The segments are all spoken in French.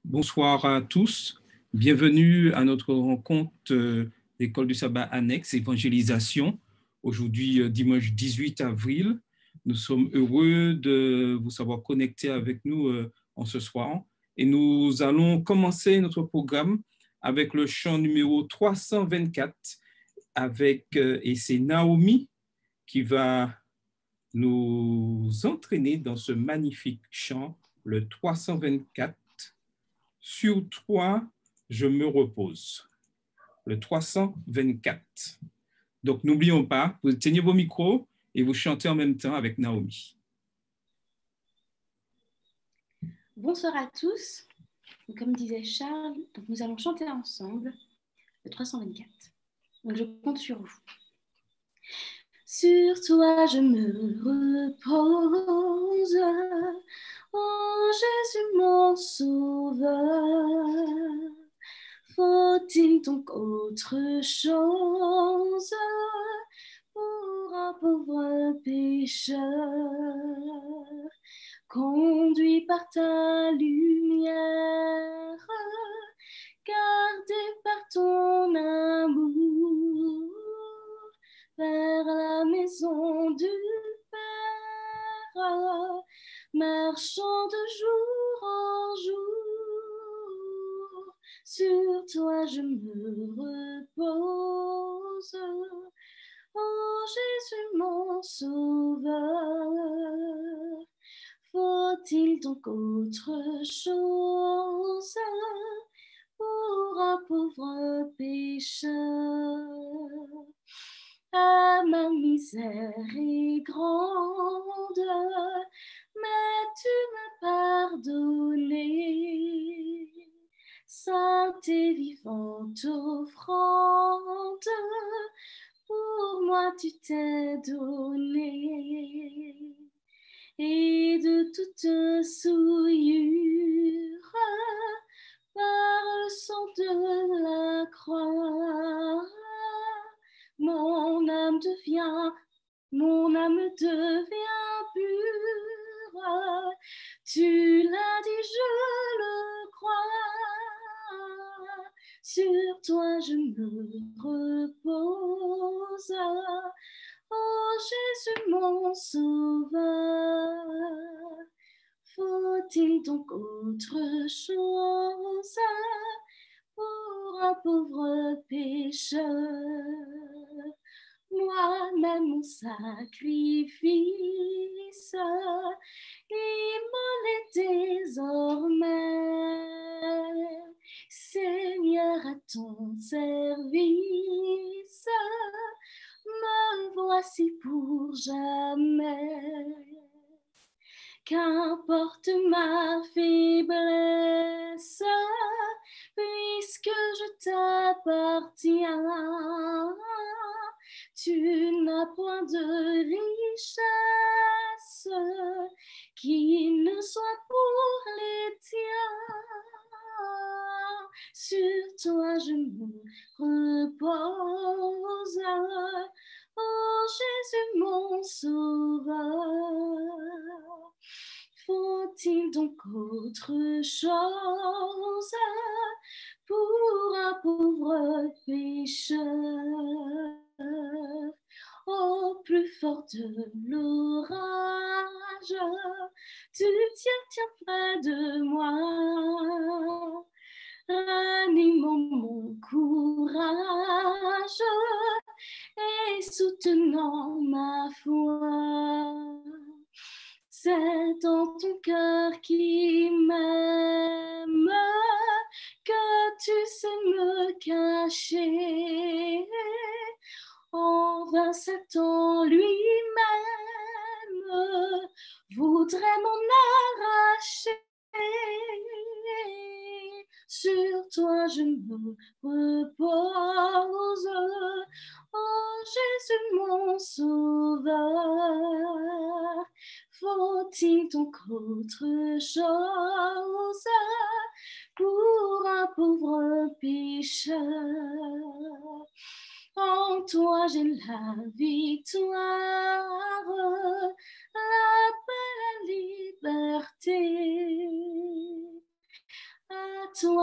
Bonsoir à tous. Bienvenue à notre rencontre d'École du sabbat annexe évangélisation. Aujourd'hui, dimanche 18 avril, nous sommes heureux de vous savoir connectés avec nous en ce soir. Et nous allons commencer notre programme avec le chant numéro 324 et c'est Naomi qui va nous entraîner dans ce magnifique chant, le 324. Sur toi, je me repose. Le 324. Donc, n'oublions pas, vous tenez vos micros et vous chantez en même temps avec Naomi. Bonsoir à tous. Comme disait Charles, donc nous allons chanter ensemble le 324. Donc je compte sur vous. Sur toi je me repose, oh Jésus mon sauveur. Faut-il donc autre chose pour un pauvre pécheur, conduit par ta lumière, gardé par ton amour, vers la maison du Père, marchant de jour en jour. Sur toi je me repose, oh Jésus mon sauveur. Faut-il donc autre chose pour un pauvre pécheur? Ah, ma misère est grande, mais tu m'as pardonné. Sainte et vivante offrande, pour moi tu t'es donné. Et de toute souillure, par le sang de la croix, mon âme devient pure. Tu l'as dit, je le crois. Sur toi je me repose, oh Jésus mon sauveur. Faut-il donc autre chose pour un pauvre pécheur? Moi-même mon sacrifice, immolé désormais, Seigneur, à ton service, me voici pour jamais. Qu'importe ma faiblesse, puisque je t'appartiens, tu n'as point de richesse qui ne soit pour les tiens. Sur toi je me repose, oh Jésus mon sauveur. Faut-il donc autre chose pour un pauvre pécheur? Au plus fort de l'orage, tu tiens près de moi, ranimant mon courage et soutenant ma foi. C'est dans ton cœur qui m'aime que tu sais me cacher. En vain Satan lui-même voudrait m'en arracher. Sur toi je me repose, oh Jésus mon sauveur. Faut-il donc autre chose pour un pauvre pécheur? En toi j'ai la victoire, la paix, la liberté.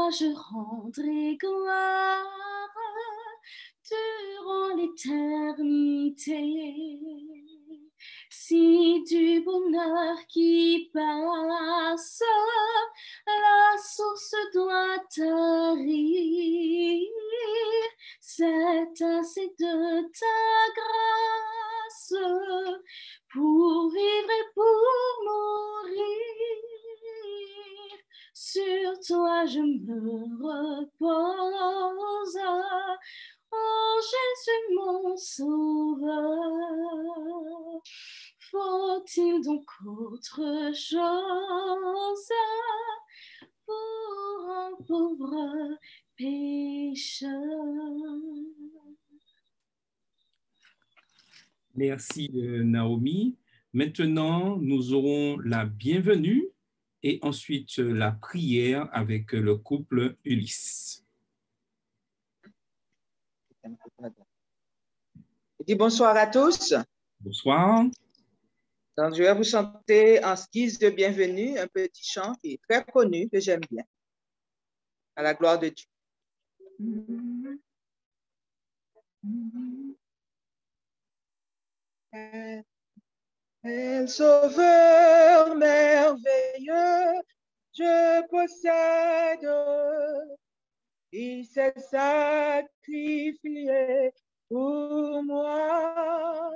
toi je rendrai gloire durant l'éternité. Si du bonheur qui passe, la source doit tarir, c'est assez de ta grâce pour vivre et pour mourir. Sur toi je me repose, oh Jésus mon sauveur. Faut-il donc autre chose pour un pauvre pécheur? Merci Naomi. Maintenant, nous aurons la bienvenue et ensuite la prière avec le couple Ulysse. Je dis bonsoir à tous. Bonsoir. Donc, je vais vous chanter en guise de bienvenue un petit chant qui est très connu, que j'aime bien. À la gloire de Dieu. Sauveur merveilleux, je possède, il s'est sacrifié pour moi,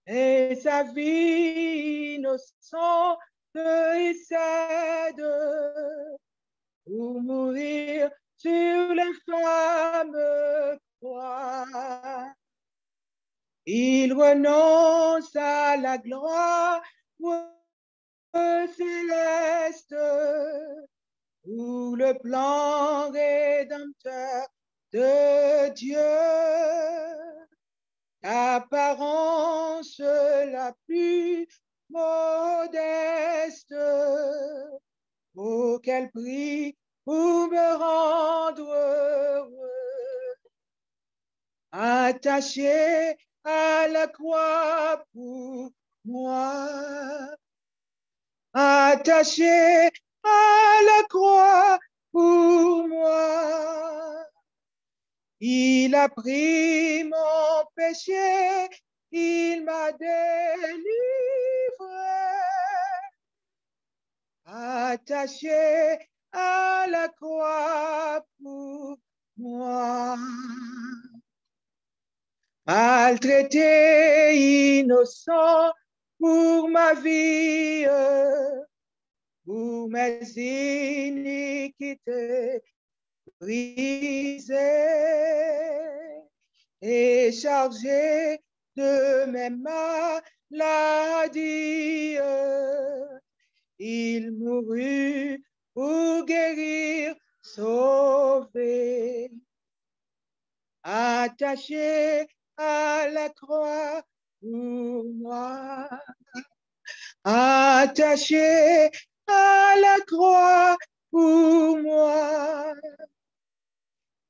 et sa vie innocente il cède pour mourir sur l'infâme croix. Il renonce à la gloire céleste pour le plan rédempteur de Dieu. Apparence la plus modeste, auquel prix pour me rendre heureux. Attaché à la croix pour moi, attaché à la croix pour moi. Il a pris mon péché, il m'a délivré, attaché à la croix pour moi. Maltraité, innocent pour ma vie, pour mes iniquités brisées et chargé de mes maladies. Il mourut pour guérir, sauver. Attaché à la croix pour moi, attaché à la croix pour moi.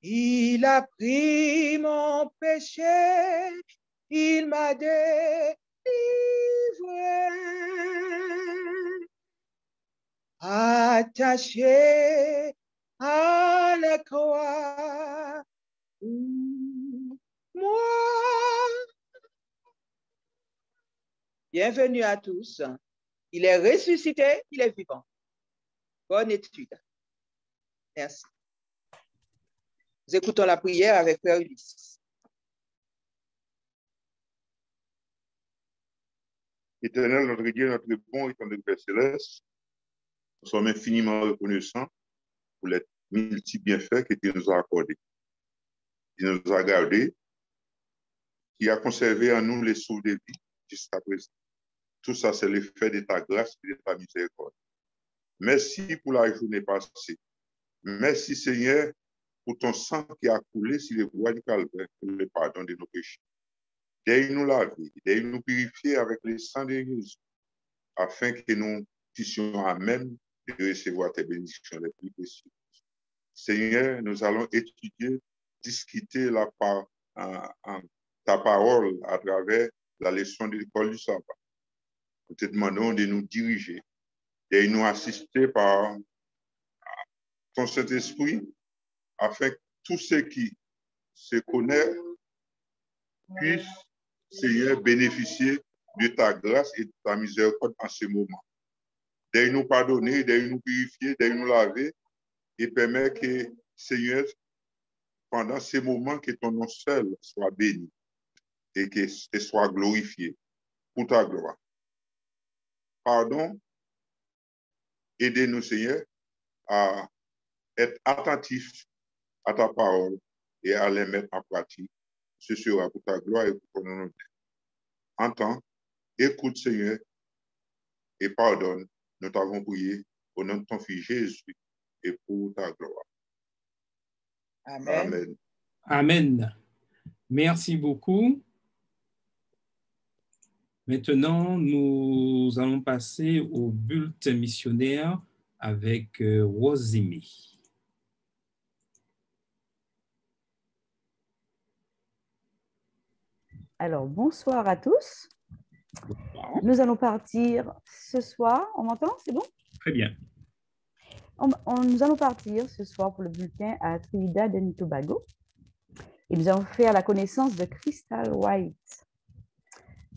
Il a pris mon péché, il m'a délivré, attaché à la croix. Moi. Bienvenue à tous. Il est ressuscité, il est vivant. Bonne étude. Merci. Nous écoutons la prière avec Frère Ulysse. Éternel, notre Dieu, notre bon et notre Père céleste, nous sommes infiniment reconnaissants pour les multiples bienfaits que Dieu nous a accordés. Il nous a gardés, qui a conservé en nous les souffles de vie jusqu'à présent. Tout ça, c'est l'effet de ta grâce et de ta miséricorde. Merci pour la journée passée. Merci, Seigneur, pour ton sang qui a coulé sur les voies du calvaire pour le pardon de nos péchés. Daigne-nous laver, daigne-nous purifier avec le sang de Jésus, afin que nous puissions à même de recevoir tes bénédictions les plus précieuses. Seigneur, nous allons étudier, discuter ta parole à travers la leçon de l'école du sabbat. Nous te demandons de nous diriger, de nous assister par ton Saint-Esprit, afin que tous ceux qui se connaissent puissent, Seigneur, bénéficier de ta grâce et de ta miséricorde en ce moment. D'ailleurs nous pardonner, d'ailleurs nous purifier, d'ailleurs nous laver et permettre que, Seigneur, pendant ces moments, que ton nom seul soit béni et que soit glorifié pour ta gloire. Pardon, aidez-nous, Seigneur, à être attentifs à ta parole et à les mettre en pratique. Ce sera pour ta gloire et pour ton nom. Entends, écoute, Seigneur, et pardonne. Nous t'avons prié au nom de ton Fils Jésus et pour ta gloire. Amen. Amen. Amen. Merci beaucoup. Maintenant, nous allons passer au bulletin missionnaire avec Rosémie. Alors, bonsoir à tous. Nous allons partir ce soir. On m'entend? C'est bon? Très bien. Nous allons partir ce soir pour le bulletin à Trinidad et Tobago. Et nous allons faire la connaissance de Crystal White.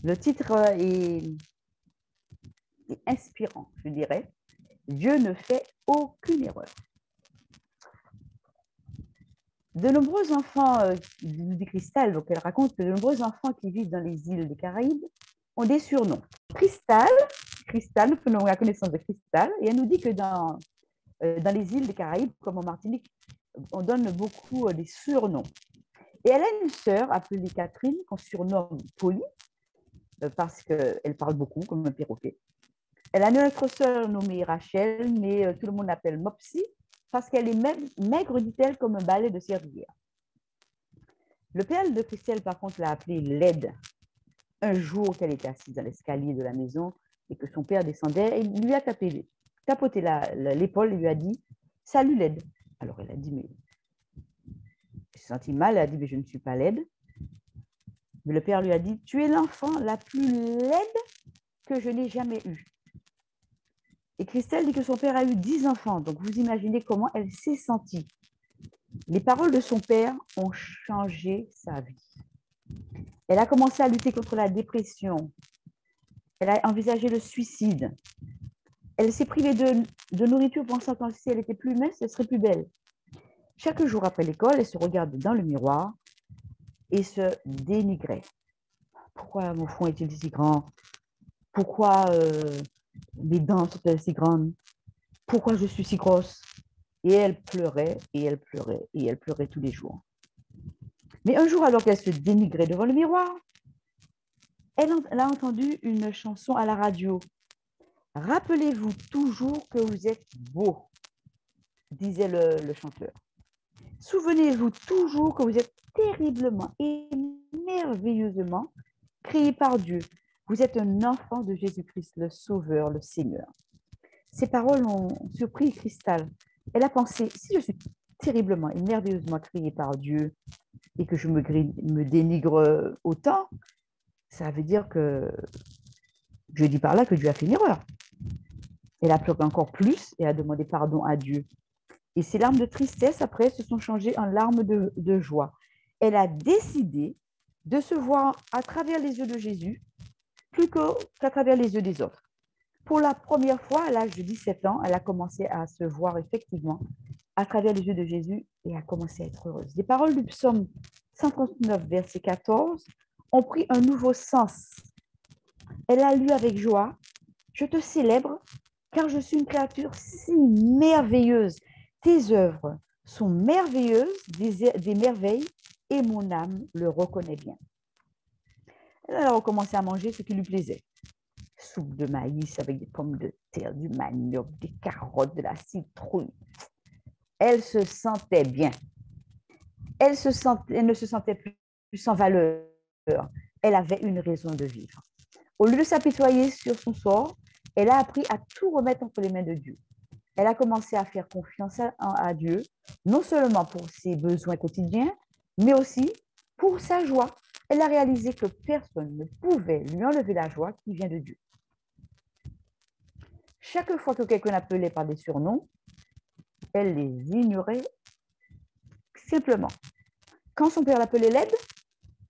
Le titre est inspirant, je dirais. Dieu ne fait aucune erreur. De nombreux enfants, dit Crystal, donc elle raconte que de nombreux enfants qui vivent dans les îles des Caraïbes ont des surnoms. Crystal, nous prenons la connaissance de Crystal, et elle nous dit que dans les îles des Caraïbes, comme en Martinique, on donne beaucoup des surnoms. Et elle a une sœur appelée Catherine, qu'on surnomme Polly, parce qu'elle parle beaucoup, comme un perroquet. Elle a une autre sœur nommée Rachel, mais tout le monde l'appelle Mopsy, parce qu'elle est maigre, dit-elle, comme un balai de serrurière. Le père de Christelle, par contre, l'a appelée laide. Un jour qu'elle était assise dans l'escalier de la maison et que son père descendait, il lui a tapoté l'épaule et lui a dit « Salut laide ». Alors elle a dit « Mais elle s'est sentie mal, elle a dit « Mais je ne suis pas laide ». Mais le père lui a dit « Tu es l'enfant la plus laide que je n'ai jamais eue ». Et Christelle dit que son père a eu 10 enfants, donc vous imaginez comment elle s'est sentie. Les paroles de son père ont changé sa vie. Elle a commencé à lutter contre la dépression. Elle a envisagé le suicide. Elle s'est privée de nourriture pensant que si elle était plus mince, elle serait plus belle. Chaque jour après l'école, elle se regardait dans le miroir et se dénigrait. Pourquoi mon front est-il si grand? Pourquoi mes dents sont-elles si grandes? Pourquoi je suis si grosse? Et elle pleurait, et elle pleurait, et elle pleurait tous les jours. Mais un jour, alors qu'elle se dénigrait devant le miroir, elle a entendu une chanson à la radio. « Rappelez-vous toujours que vous êtes beau », disait le chanteur. « Souvenez-vous toujours que vous êtes terriblement et merveilleusement créé par Dieu. Vous êtes un enfant de Jésus-Christ, le Sauveur, le Seigneur. » Ces paroles ont surpris Crystal. Elle a pensé, si je suis terriblement et merveilleusement créée par Dieu et que je me dénigre autant, ça veut dire que je dis par là que Dieu a fait une erreur. Elle a pleuré encore plus et a demandé pardon à Dieu. Et ses larmes de tristesse, après, se sont changées en larmes de joie. Elle a décidé de se voir à travers les yeux de Jésus plus qu'à travers les yeux des autres. Pour la première fois, à l'âge de 17 ans, elle a commencé à se voir effectivement à travers les yeux de Jésus et a commencé à être heureuse. Les paroles du psaume 139, verset 14, ont pris un nouveau sens. Elle a lu avec joie « Je te célèbre, car je suis une créature si merveilleuse. Tes œuvres sont merveilleuses, des merveilles, et mon âme le reconnaît bien. » Elle a recommencé à manger ce qui lui plaisait. Soupe de maïs avec des pommes de terre, du manioc, des carottes, de la citrouille. Elle se sentait bien. Elle ne se sentait plus sans valeur. Elle avait une raison de vivre. Au lieu de s'apitoyer sur son sort, elle a appris à tout remettre entre les mains de Dieu. Elle a commencé à faire confiance à Dieu, non seulement pour ses besoins quotidiens, mais aussi pour sa joie. Elle a réalisé que personne ne pouvait lui enlever la joie qui vient de Dieu. Chaque fois que quelqu'un l'appelait par des surnoms, elle les ignorait simplement. Quand son père l'appelait laide,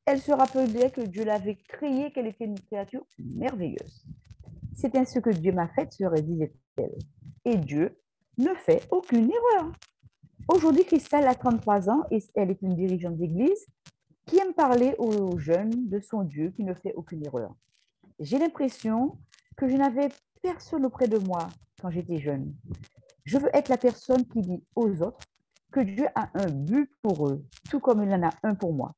elle se rappelait que Dieu l'avait créée, qu'elle était une créature merveilleuse. C'est ainsi que Dieu m'a faite, sœur, disait-elle. Et Dieu ne fait aucune erreur. Aujourd'hui, Christelle a 33 ans et elle est une dirigeante d'église qui aime parler aux jeunes de son Dieu qui ne fait aucune erreur. J'ai l'impression que je n'avais personne auprès de moi quand j'étais jeune. Je veux être la personne qui dit aux autres que Dieu a un but pour eux, tout comme il en a un pour moi.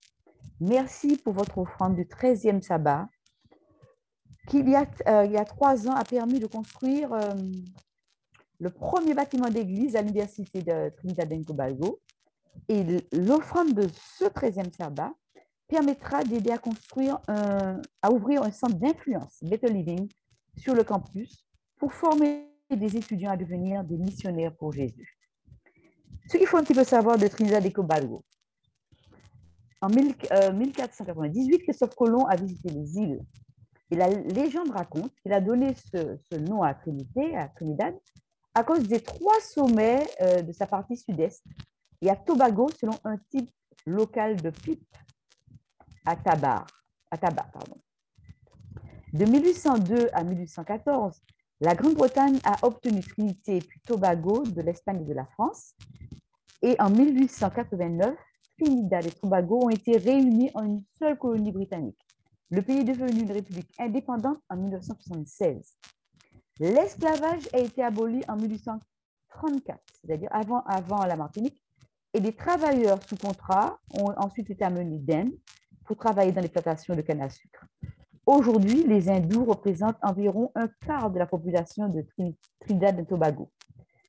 Merci pour votre offrande du 13e sabbat qui, il y a 3 ans, a permis de construire le premier bâtiment d'église à l'université de Trinidad et Tobago. Et l'offrande de ce 13e sabbat permettra d'aider à construire, à ouvrir un centre d'influence, Better Living, sur le campus pour former des étudiants à devenir des missionnaires pour Jésus. Ce qu'il faut un petit peu savoir de Trinidad et Tobago. En 1498, Christophe Colomb a visité les îles. Et la légende raconte qu'il a donné ce nom à Trinidad, à cause des 3 sommets de sa partie sud-est, et à Tobago selon un type local de pipe à tabac. De 1802 à 1814, la Grande-Bretagne a obtenu Trinité et puis Tobago de l'Espagne et de la France. Et en 1889, Trinidad et Tobago ont été réunis en une seule colonie britannique. Le pays est devenu une république indépendante en 1976. L'esclavage a été aboli en 1834, c'est-à-dire avant la Martinique, et des travailleurs sous contrat ont ensuite été amenés d'Inde pour travailler dans les plantations de canne à sucre. Aujourd'hui, les hindous représentent environ un quart de la population de Trinidad et Tobago.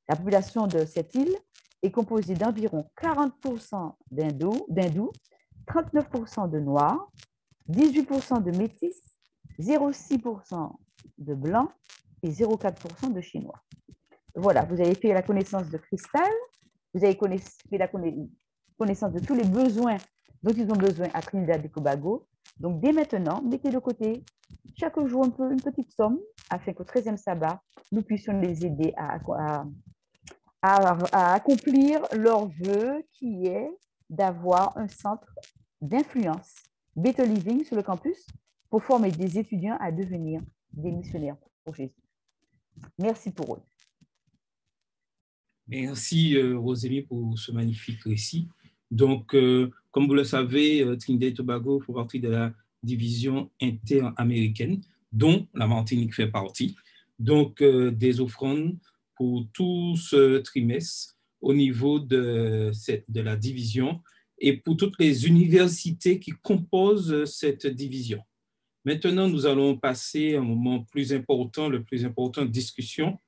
La population de cette île est composée d'environ 40% d'hindous, 39% de noirs, 18% de métis, 0,6% de blancs et 0,4% de chinois. Voilà, vous avez fait la connaissance de Christelle, vous avez fait la connaissance de tous les besoins dont ils ont besoin à Trinidad et Tobago. Donc, dès maintenant, mettez de côté chaque jour une petite somme afin qu'au 13e sabbat, nous puissions les aider à accomplir leur vœu qui est d'avoir un centre d'influence, Better Living, sur le campus pour former des étudiants à devenir des missionnaires pour Jésus. Merci pour eux. Merci, Rosémie, pour ce magnifique récit. Donc, comme vous le savez, Trinidad et Tobago font partie de la division interaméricaine, dont la Martinique fait partie. Donc, des offrandes pour tout ce trimestre au niveau de la division et pour toutes les universités qui composent cette division. Maintenant, nous allons passer à un moment plus important, le plus important de discussion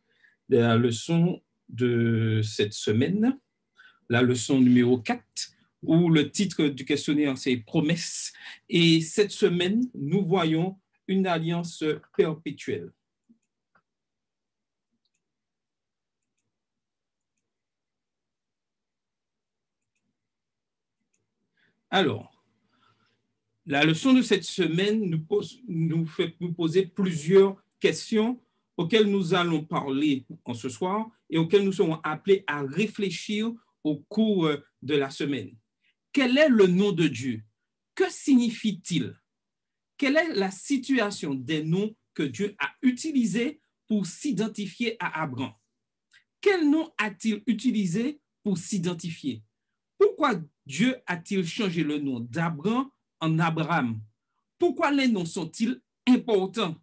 de la leçon de cette semaine, la leçon numéro 4, où le titre du questionnaire, c'est « Promesses ». Et cette semaine, nous voyons une alliance perpétuelle. Alors, la leçon de cette semaine nous fait nous poser plusieurs questions auxquelles nous allons parler en ce soir et auxquelles nous serons appelés à réfléchir au cours de la semaine. Quel est le nom de Dieu? Que signifie-t-il? Quelle est la situation des noms que Dieu a utilisés pour s'identifier à Abraham? Quel nom a-t-il utilisé pour s'identifier? Pourquoi Dieu a-t-il changé le nom d'Abraham en Abraham? Pourquoi les noms sont-ils importants?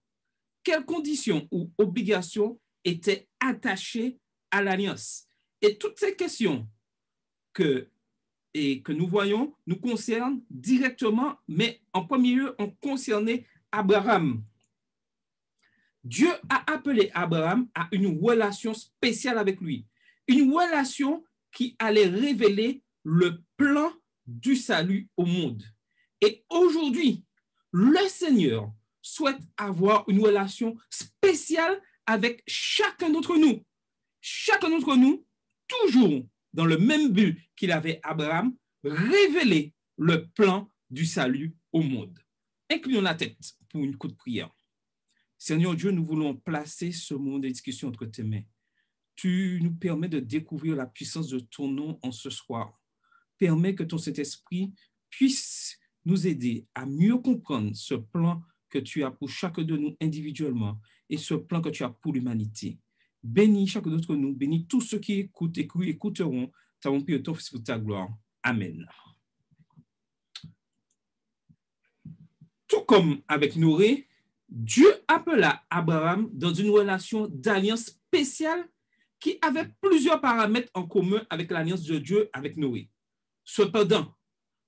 Quelles conditions ou obligations étaient attachées à l'alliance? Et toutes ces questions que nous voyons nous concernent directement, mais en premier lieu, ont concerné Abraham. Dieu a appelé Abraham à une relation spéciale avec lui, une relation qui allait révéler le plan du salut au monde. Et aujourd'hui, le Seigneur souhaite avoir une relation spéciale avec chacun d'entre nous. Chacun d'entre nous, toujours dans le même but qu'il avait Abraham, révéler le plan du salut au monde. Inclinons la tête pour une courte prière. Seigneur Dieu, nous voulons placer ce moment de discussion entre tes mains. tu nous permets de découvrir la puissance de ton nom en ce soir. Permets que ton Saint-Esprit puisse nous aider à mieux comprendre ce plan que tu as pour chacun de nous individuellement et ce plan que tu as pour l'humanité. Bénis chacun d'entre nous, bénis tous ceux qui écoutent et qui écouteront. T'avons prié ton Fils pour ta gloire. Amen. Tout comme avec Noé, Dieu appela Abraham dans une relation d'alliance spéciale qui avait plusieurs paramètres en commun avec l'alliance de Dieu avec Noé. Cependant,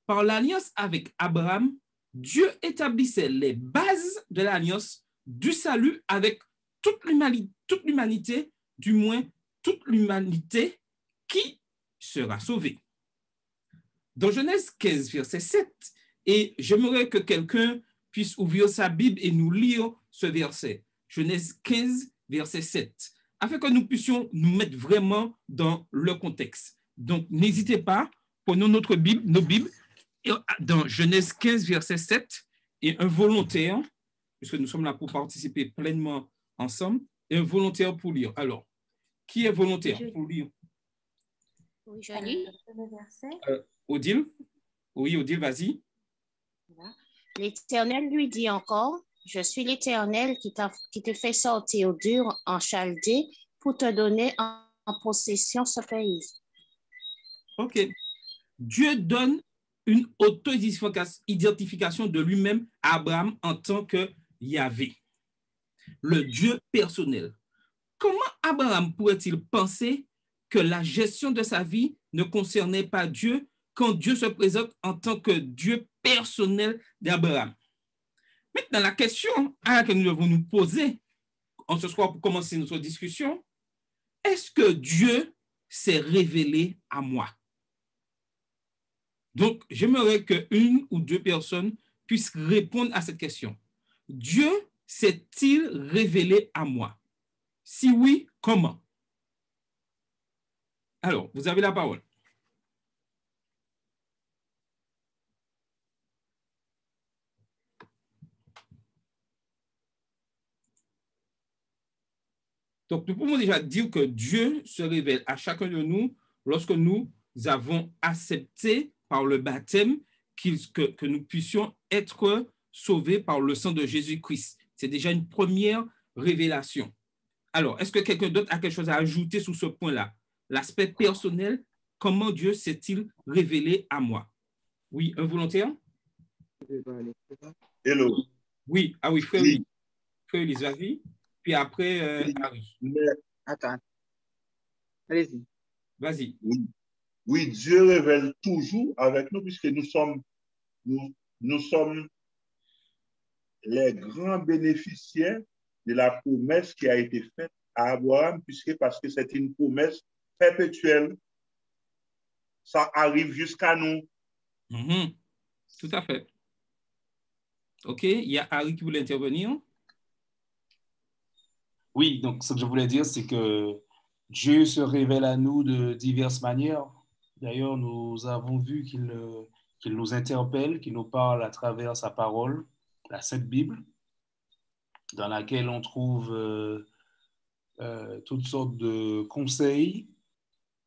par l'alliance avec Abraham, Dieu établissait les bases de l'alliance du salut avec toute l'humanité, du moins toute l'humanité qui sera sauvée. Dans Genèse 15, verset 7, et j'aimerais que quelqu'un puisse ouvrir sa Bible et nous lire ce verset. Genèse 15, verset 7, afin que nous puissions nous mettre vraiment dans le contexte. Donc, n'hésitez pas, prenons nos Bibles, dans Genèse 15, verset 7, et un volontaire, puisque nous sommes là pour participer pleinement ensemble, et un volontaire pour lire. Alors, qui est volontaire pour lire? Oui, je lis. Odile? Oui, Odile, vas-y. Voilà. L'Éternel lui dit encore, je suis l'Éternel qui te fait sortir d'Ur en Chaldée pour te donner en possession ce pays. OK. Dieu donne une auto-identification de lui-même à Abraham en tant que Yahvé, le Dieu personnel. Comment Abraham pourrait-il penser que la gestion de sa vie ne concernait pas Dieu quand Dieu se présente en tant que Dieu personnel d'Abraham? Maintenant, la question à laquelle nous devons nous poser en ce soir pour commencer notre discussion, est-ce que Dieu s'est révélé à moi? Donc, j'aimerais qu'une ou deux personnes puissent répondre à cette question. Dieu s'est-il révélé à moi? Si oui, comment? Alors, vous avez la parole. Donc, nous pouvons déjà dire que Dieu se révèle à chacun de nous lorsque nous avons accepté par le baptême que nous puissions être sauvés par le sang de Jésus-Christ. C'est déjà une première révélation. Alors, est-ce que quelqu'un d'autre a quelque chose à ajouter sur ce point-là? L'aspect personnel, comment Dieu s'est-il révélé à moi? Oui, un volontaire? Hello. Oui, ah oui, frère Ulysse, vas-y. Puis après, Harry. Attends. Allez-y. Vas-y. Oui, Dieu révèle toujours avec nous puisque nous sommes les grands bénéficiaires de la promesse qui a été faite à Abraham, parce que c'est une promesse perpétuelle. Ça arrive jusqu'à nous. Mm-hmm. Tout à fait. OK, il y a Harry qui voulait intervenir. Oui, donc ce que je voulais dire, c'est que Dieu se révèle à nous de diverses manières. D'ailleurs, nous avons vu qu'il nous interpelle, qu'il nous parle à travers sa parole, la Sainte Bible, dans laquelle on trouve toutes sortes de conseils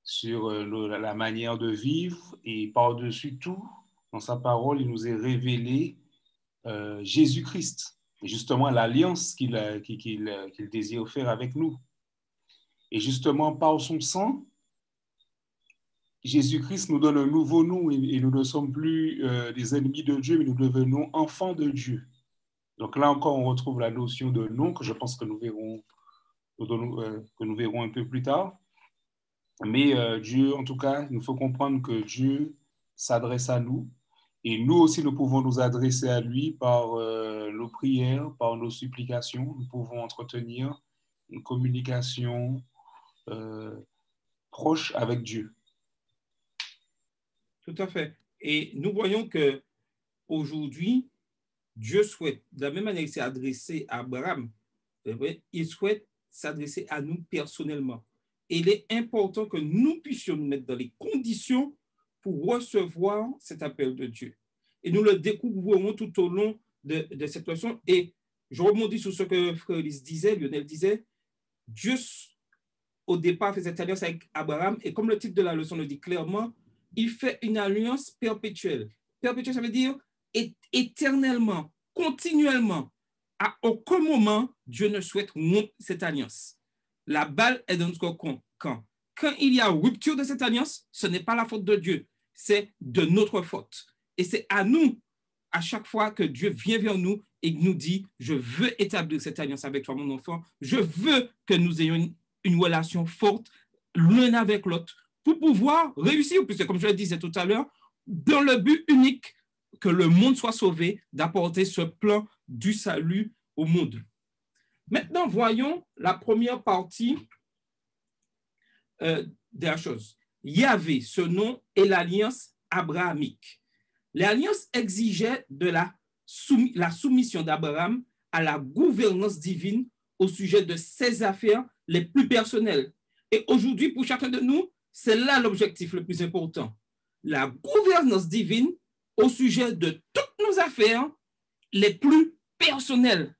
sur la manière de vivre. Et par-dessus tout, dans sa parole, il nous est révélé Jésus-Christ, et justement l'alliance qu'il désire faire avec nous. Et justement, par son sang, Jésus-Christ nous donne un nouveau nom et nous ne sommes plus des ennemis de Dieu, mais nous devenons enfants de Dieu. Donc là encore, on retrouve la notion de nom que je pense que nous verrons un peu plus tard. Mais Dieu, en tout cas, il faut comprendre que Dieu s'adresse à nous. Et nous aussi, nous pouvons nous adresser à lui par nos prières, par nos supplications. Nous pouvons entretenir une communication proche avec Dieu. Tout à fait. Et nous voyons qu'aujourd'hui, Dieu souhaite, de la même manière qu'il s'est adressé à Abraham, il souhaite s'adresser à nous personnellement. Et il est important que nous puissions nous mettre dans les conditions pour recevoir cet appel de Dieu. Et nous le découvrerons tout au long de cette leçon. Et je rebondis sur ce que Frère Ulysse disait, Lionel disait, Dieu au départ, fait cette alliance avec Abraham. Et comme le titre de la leçon le dit clairement, il fait une alliance perpétuelle. Perpétuelle, ça veut dire éternellement, continuellement. À aucun moment, Dieu ne souhaite rompre cette alliance. La balle est dans notre camp. Quand il y a rupture de cette alliance, ce n'est pas la faute de Dieu, c'est de notre faute. Et c'est à nous, à chaque fois que Dieu vient vers nous et nous dit, je veux établir cette alliance avec toi, mon enfant, je veux que nous ayons une relation forte l'un avec l'autre pour pouvoir réussir, puisque comme je le disais tout à l'heure, dans le but unique que le monde soit sauvé, d'apporter ce plan du salut au monde. Maintenant, voyons la première partie de la chose. Yahvé, ce nom est l'alliance abrahamique. L'alliance exigeait de la soumission d'Abraham à la gouvernance divine au sujet de ses affaires les plus personnelles. Et aujourd'hui, pour chacun de nous, c'est là l'objectif le plus important. La gouvernance divine au sujet de toutes nos affaires les plus personnelles.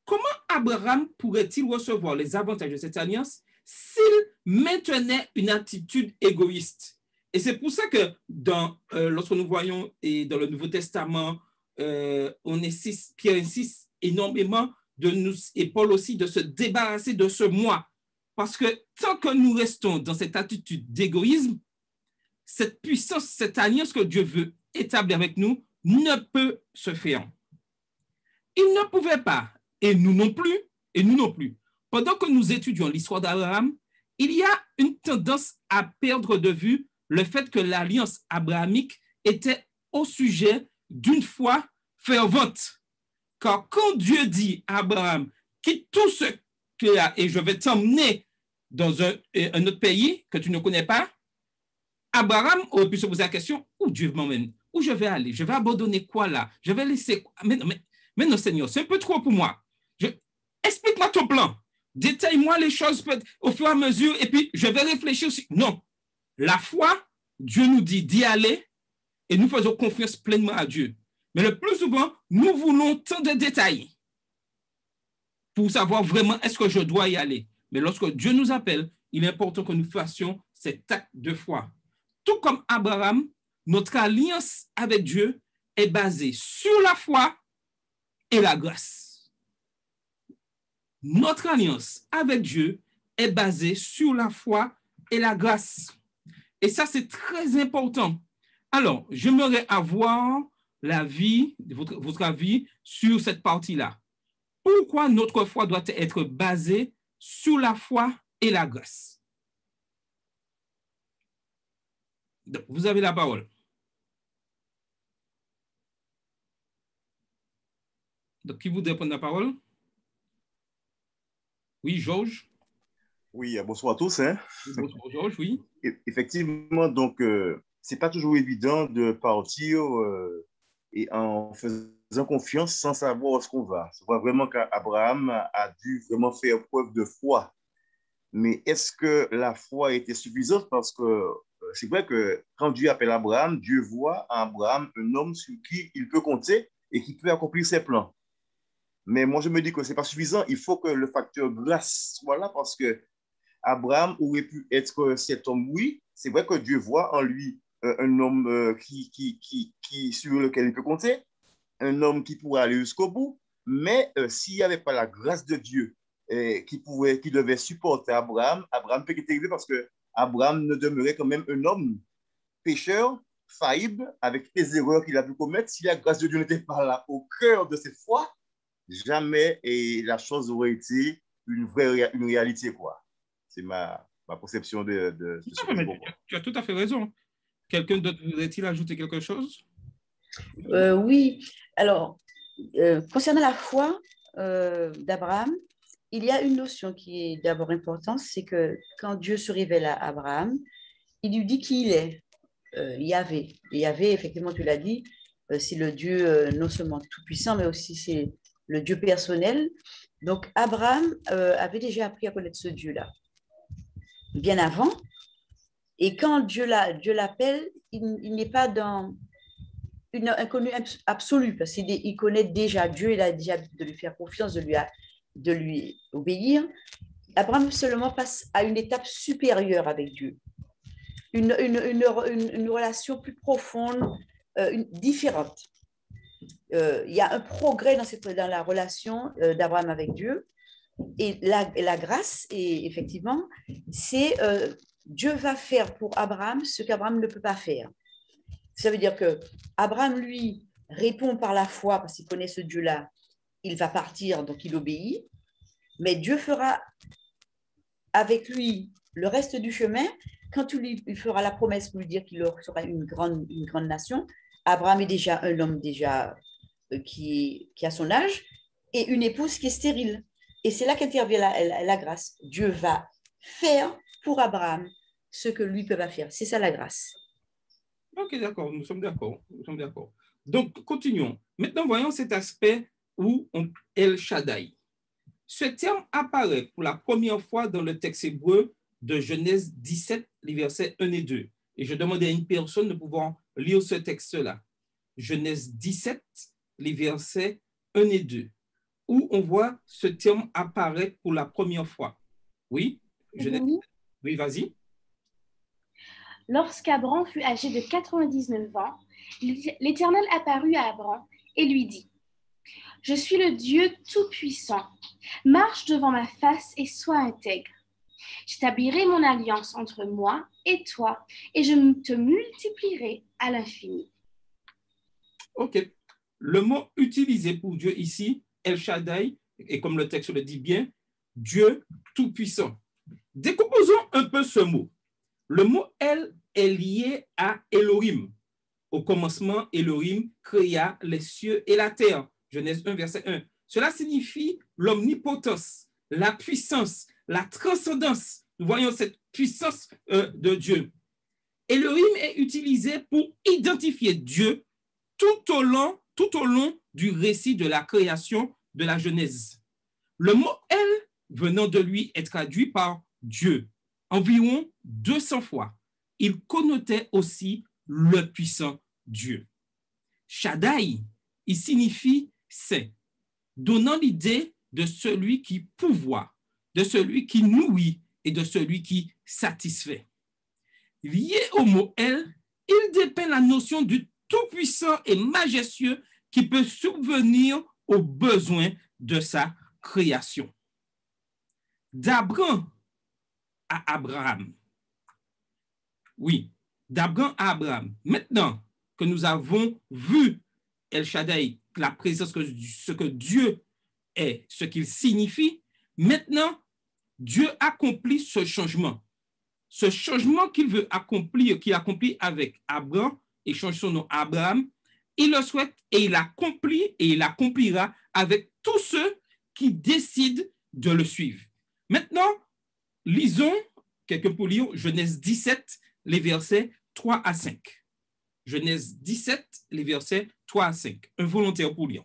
Comment Abraham pourrait-il recevoir les avantages de cette alliance s'il maintenait une attitude égoïste? Et c'est pour ça que lorsque nous voyons et dans le Nouveau Testament, Pierre insiste énormément et Paul aussi de se débarrasser de ce moi. Parce que tant que nous restons dans cette attitude d'égoïsme, cette puissance, cette alliance que Dieu veut établir avec nous ne peut se faire. Il ne pouvait pas, et nous non plus. Pendant que nous étudions l'histoire d'Abraham, il y a une tendance à perdre de vue le fait que l'alliance abrahamique était au sujet d'une foi fervente. Car quand Dieu dit à Abraham, quitte tout ce qu'il y a et je vais t'emmener dans un autre pays que tu ne connais pas, Abraham aurait pu se poser la question, où Dieu m'emmène? Où je vais aller? Je vais abandonner quoi là? Je vais laisser quoi? Mais non, Seigneur, c'est un peu trop pour moi. Explique-moi ton plan. Détaille-moi les choses au fur et à mesure et puis je vais réfléchir aussi. Non. La foi, Dieu nous dit d'y aller et nous faisons confiance pleinement à Dieu. Mais le plus souvent, nous voulons tant de détails pour savoir vraiment est-ce que je dois y aller. Mais lorsque Dieu nous appelle, il est important que nous fassions cet acte de foi. Tout comme Abraham, notre alliance avec Dieu est basée sur la foi et la grâce. Notre alliance avec Dieu est basée sur la foi et la grâce. Et ça, c'est très important. Alors, j'aimerais avoir votre avis sur cette partie-là. Pourquoi notre foi doit être basée sur la foi et la grâce? Donc, vous avez la parole. Donc, qui voudrait prendre la parole? Oui, Georges. Oui, bonsoir à tous. Hein. Bonsoir, Georges, oui. Effectivement, donc, c'est pas toujours évident de partir et en faisant confiance sans savoir où est-ce qu'on va. C'est vraiment qu'Abraham a dû vraiment faire preuve de foi. Mais est-ce que la foi était suffisante? Parce que c'est vrai que quand Dieu appelle Abraham, Dieu voit en Abraham un homme sur qui il peut compter et qui peut accomplir ses plans. Mais moi, je me dis que ce n'est pas suffisant. Il faut que le facteur grâce soit là parce que Abraham aurait pu être cet homme, oui. C'est vrai que Dieu voit en lui un homme sur lequel il peut compter, un homme qui pourrait aller jusqu'au bout. Mais s'il n'y avait pas la grâce de Dieu qui devait supporter Abraham, Abraham peut être arrivé parce que Abraham ne demeurait quand même un homme pécheur, faillible, avec les erreurs qu'il a pu commettre. Si la grâce de Dieu n'était pas là au cœur de cette foi, jamais la chose aurait été une réalité, quoi. C'est ma conception de ce que je vois. Tu as tout à fait raison. Quelqu'un d'autre voudrait-il ajouter quelque chose? Oui. Alors, concernant la foi d'Abraham, il y a une notion qui est d'abord importante, c'est que quand Dieu se révèle à Abraham, il lui dit qui il est, Yahvé. Et Yahvé, effectivement, tu l'as dit, c'est le Dieu non seulement tout-puissant, mais aussi c'est le Dieu personnel. Donc, Abraham avait déjà appris à connaître ce Dieu-là bien avant. Et quand Dieu l'appelle, il n'est pas dans une inconnue absolue, parce qu'il connaît déjà Dieu, il a déjà de lui faire confiance, de lui obéir. Abraham seulement passe à une étape supérieure avec Dieu, une relation plus profonde, différente. Il y a un progrès dans la relation d'Abraham avec Dieu. Et la grâce, et effectivement, c'est Dieu va faire pour Abraham ce qu'Abraham ne peut pas faire. Ça veut dire que Abraham, lui, répond par la foi parce qu'il connaît ce Dieu-là. Il va partir, donc il obéit. Mais Dieu fera avec lui le reste du chemin quand il fera la promesse pour lui dire qu'il sera une grande nation. Abraham est déjà un homme qui a son âge et une épouse qui est stérile. Et c'est là qu'intervient la grâce. Dieu va faire pour Abraham ce que lui ne peut pas faire. C'est ça la grâce. Ok, d'accord, nous sommes d'accord. Donc, continuons. Maintenant, voyons cet aspect où El Shaddai. Ce terme apparaît pour la première fois dans le texte hébreu de Genèse 17, les versets 1 et 2. Et je demande à une personne de pouvoir lire ce texte-là. Genèse 17, les versets 1 et 2, où on voit ce terme apparaître pour la première fois. Oui, oui, vas-y. Lorsqu'Abram fut âgé de 99 ans, l'Éternel apparut à Abram et lui dit: Je suis le Dieu Tout-Puissant. Marche devant ma face et sois intègre. J'établirai mon alliance entre moi et toi, et je te multiplierai à l'infini. Ok. Le mot utilisé pour Dieu ici, El Shaddai, et comme le texte le dit bien, Dieu Tout-Puissant. Décomposons un peu ce mot. Le mot El est lié à Elohim. Au commencement, Elohim créa les cieux et la terre. Genèse 1, verset 1. Cela signifie l'omnipotence, la puissance, la transcendance. Nous voyons cette puissance de Dieu. Elohim est utilisé pour identifier Dieu tout au long du récit de la création de la Genèse. Le mot El venant de lui est traduit par Dieu environ 200 fois. Il connotait aussi le puissant Dieu. Shaddai, il signifie saint, donnant l'idée de celui qui pourvoit, de celui qui nourrit et de celui qui satisfait. Lié au mot El, il dépeint la notion du tout-puissant et majestueux qui peut subvenir aux besoins de sa création. D'Abraham à Abraham. Oui, d'Abraham à Abraham. Maintenant que nous avons vu El Shaddai, la présence, ce que Dieu est, ce qu'il signifie, maintenant, Dieu accomplit ce changement. Ce changement qu'il veut accomplir, qu'il accomplit avec Abraham, et change son nom Abraham, il le souhaite et il accomplit et il accomplira avec tous ceux qui décident de le suivre. Maintenant, lisons, quelqu'un pour lire, Genèse 17, les versets 3 à 5. Genèse 17, les versets 3 à 5. Un volontaire pour lire.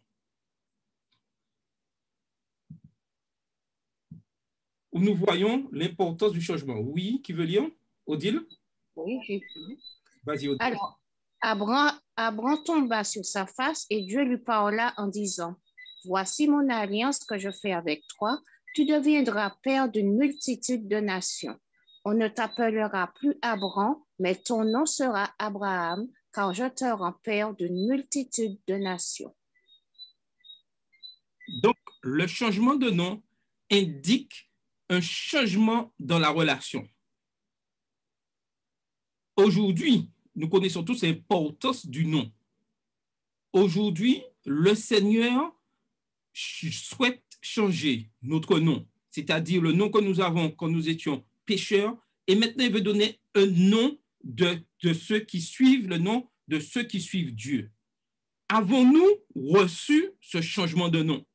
Où nous voyons l'importance du changement. Oui, qui veut lire? Odile? Oui, j'ai Vas-y, Odile. Alors, Abraham tomba sur sa face et Dieu lui parla en disant: Voici mon alliance que je fais avec toi. Tu deviendras père d'une multitude de nations. On ne t'appellera plus Abraham, mais ton nom sera Abraham, car je te rends père d'une multitude de nations. Donc, le changement de nom indique un changement dans la relation. Aujourd'hui, nous connaissons tous l'importance du nom. Aujourd'hui, le Seigneur souhaite changer notre nom, c'est-à-dire le nom que nous avons quand nous étions pécheurs, et maintenant il veut donner un nom de ceux qui suivent, le nom de ceux qui suivent Dieu. Avons-nous reçu ce changement de nom?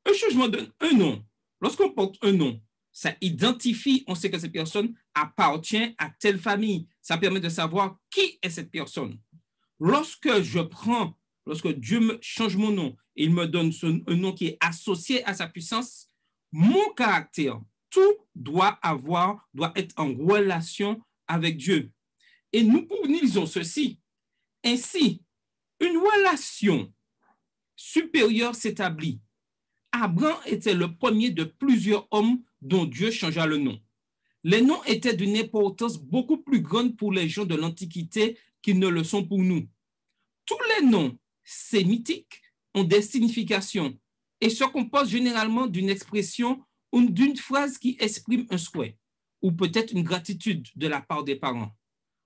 Un changement de nom. Lorsqu'on porte un nom, ça identifie, on sait que cette personne appartient à telle famille. Ça permet de savoir qui est cette personne. Lorsque Dieu me change mon nom et il me donne un nom qui est associé à sa puissance, mon caractère, tout doit être en relation avec Dieu. Et nous lisons ceci. Ainsi, une relation supérieure s'établit Abraham était le premier de plusieurs hommes dont Dieu changea le nom. Les noms étaient d'une importance beaucoup plus grande pour les gens de l'Antiquité qu'ils ne le sont pour nous. Tous les noms sémitiques ont des significations et se composent généralement d'une expression ou d'une phrase qui exprime un souhait ou peut-être une gratitude de la part des parents.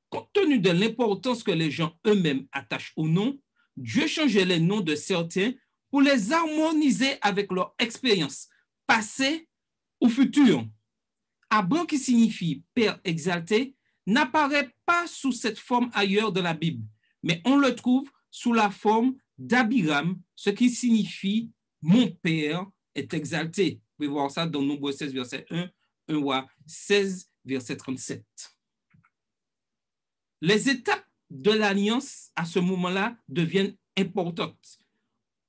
Compte tenu de l'importance que les gens eux-mêmes attachent aux noms, Dieu changeait les noms de certains pour les harmoniser avec leur expérience passée ou future. Abraham, qui signifie Père exalté, n'apparaît pas sous cette forme ailleurs dans la Bible, mais on le trouve sous la forme d'Abiram, ce qui signifie mon Père est exalté. Vous pouvez voir ça dans Nombre 16, verset 1, 1 Rois 16, verset 37. Les étapes de l'alliance à ce moment-là deviennent importantes.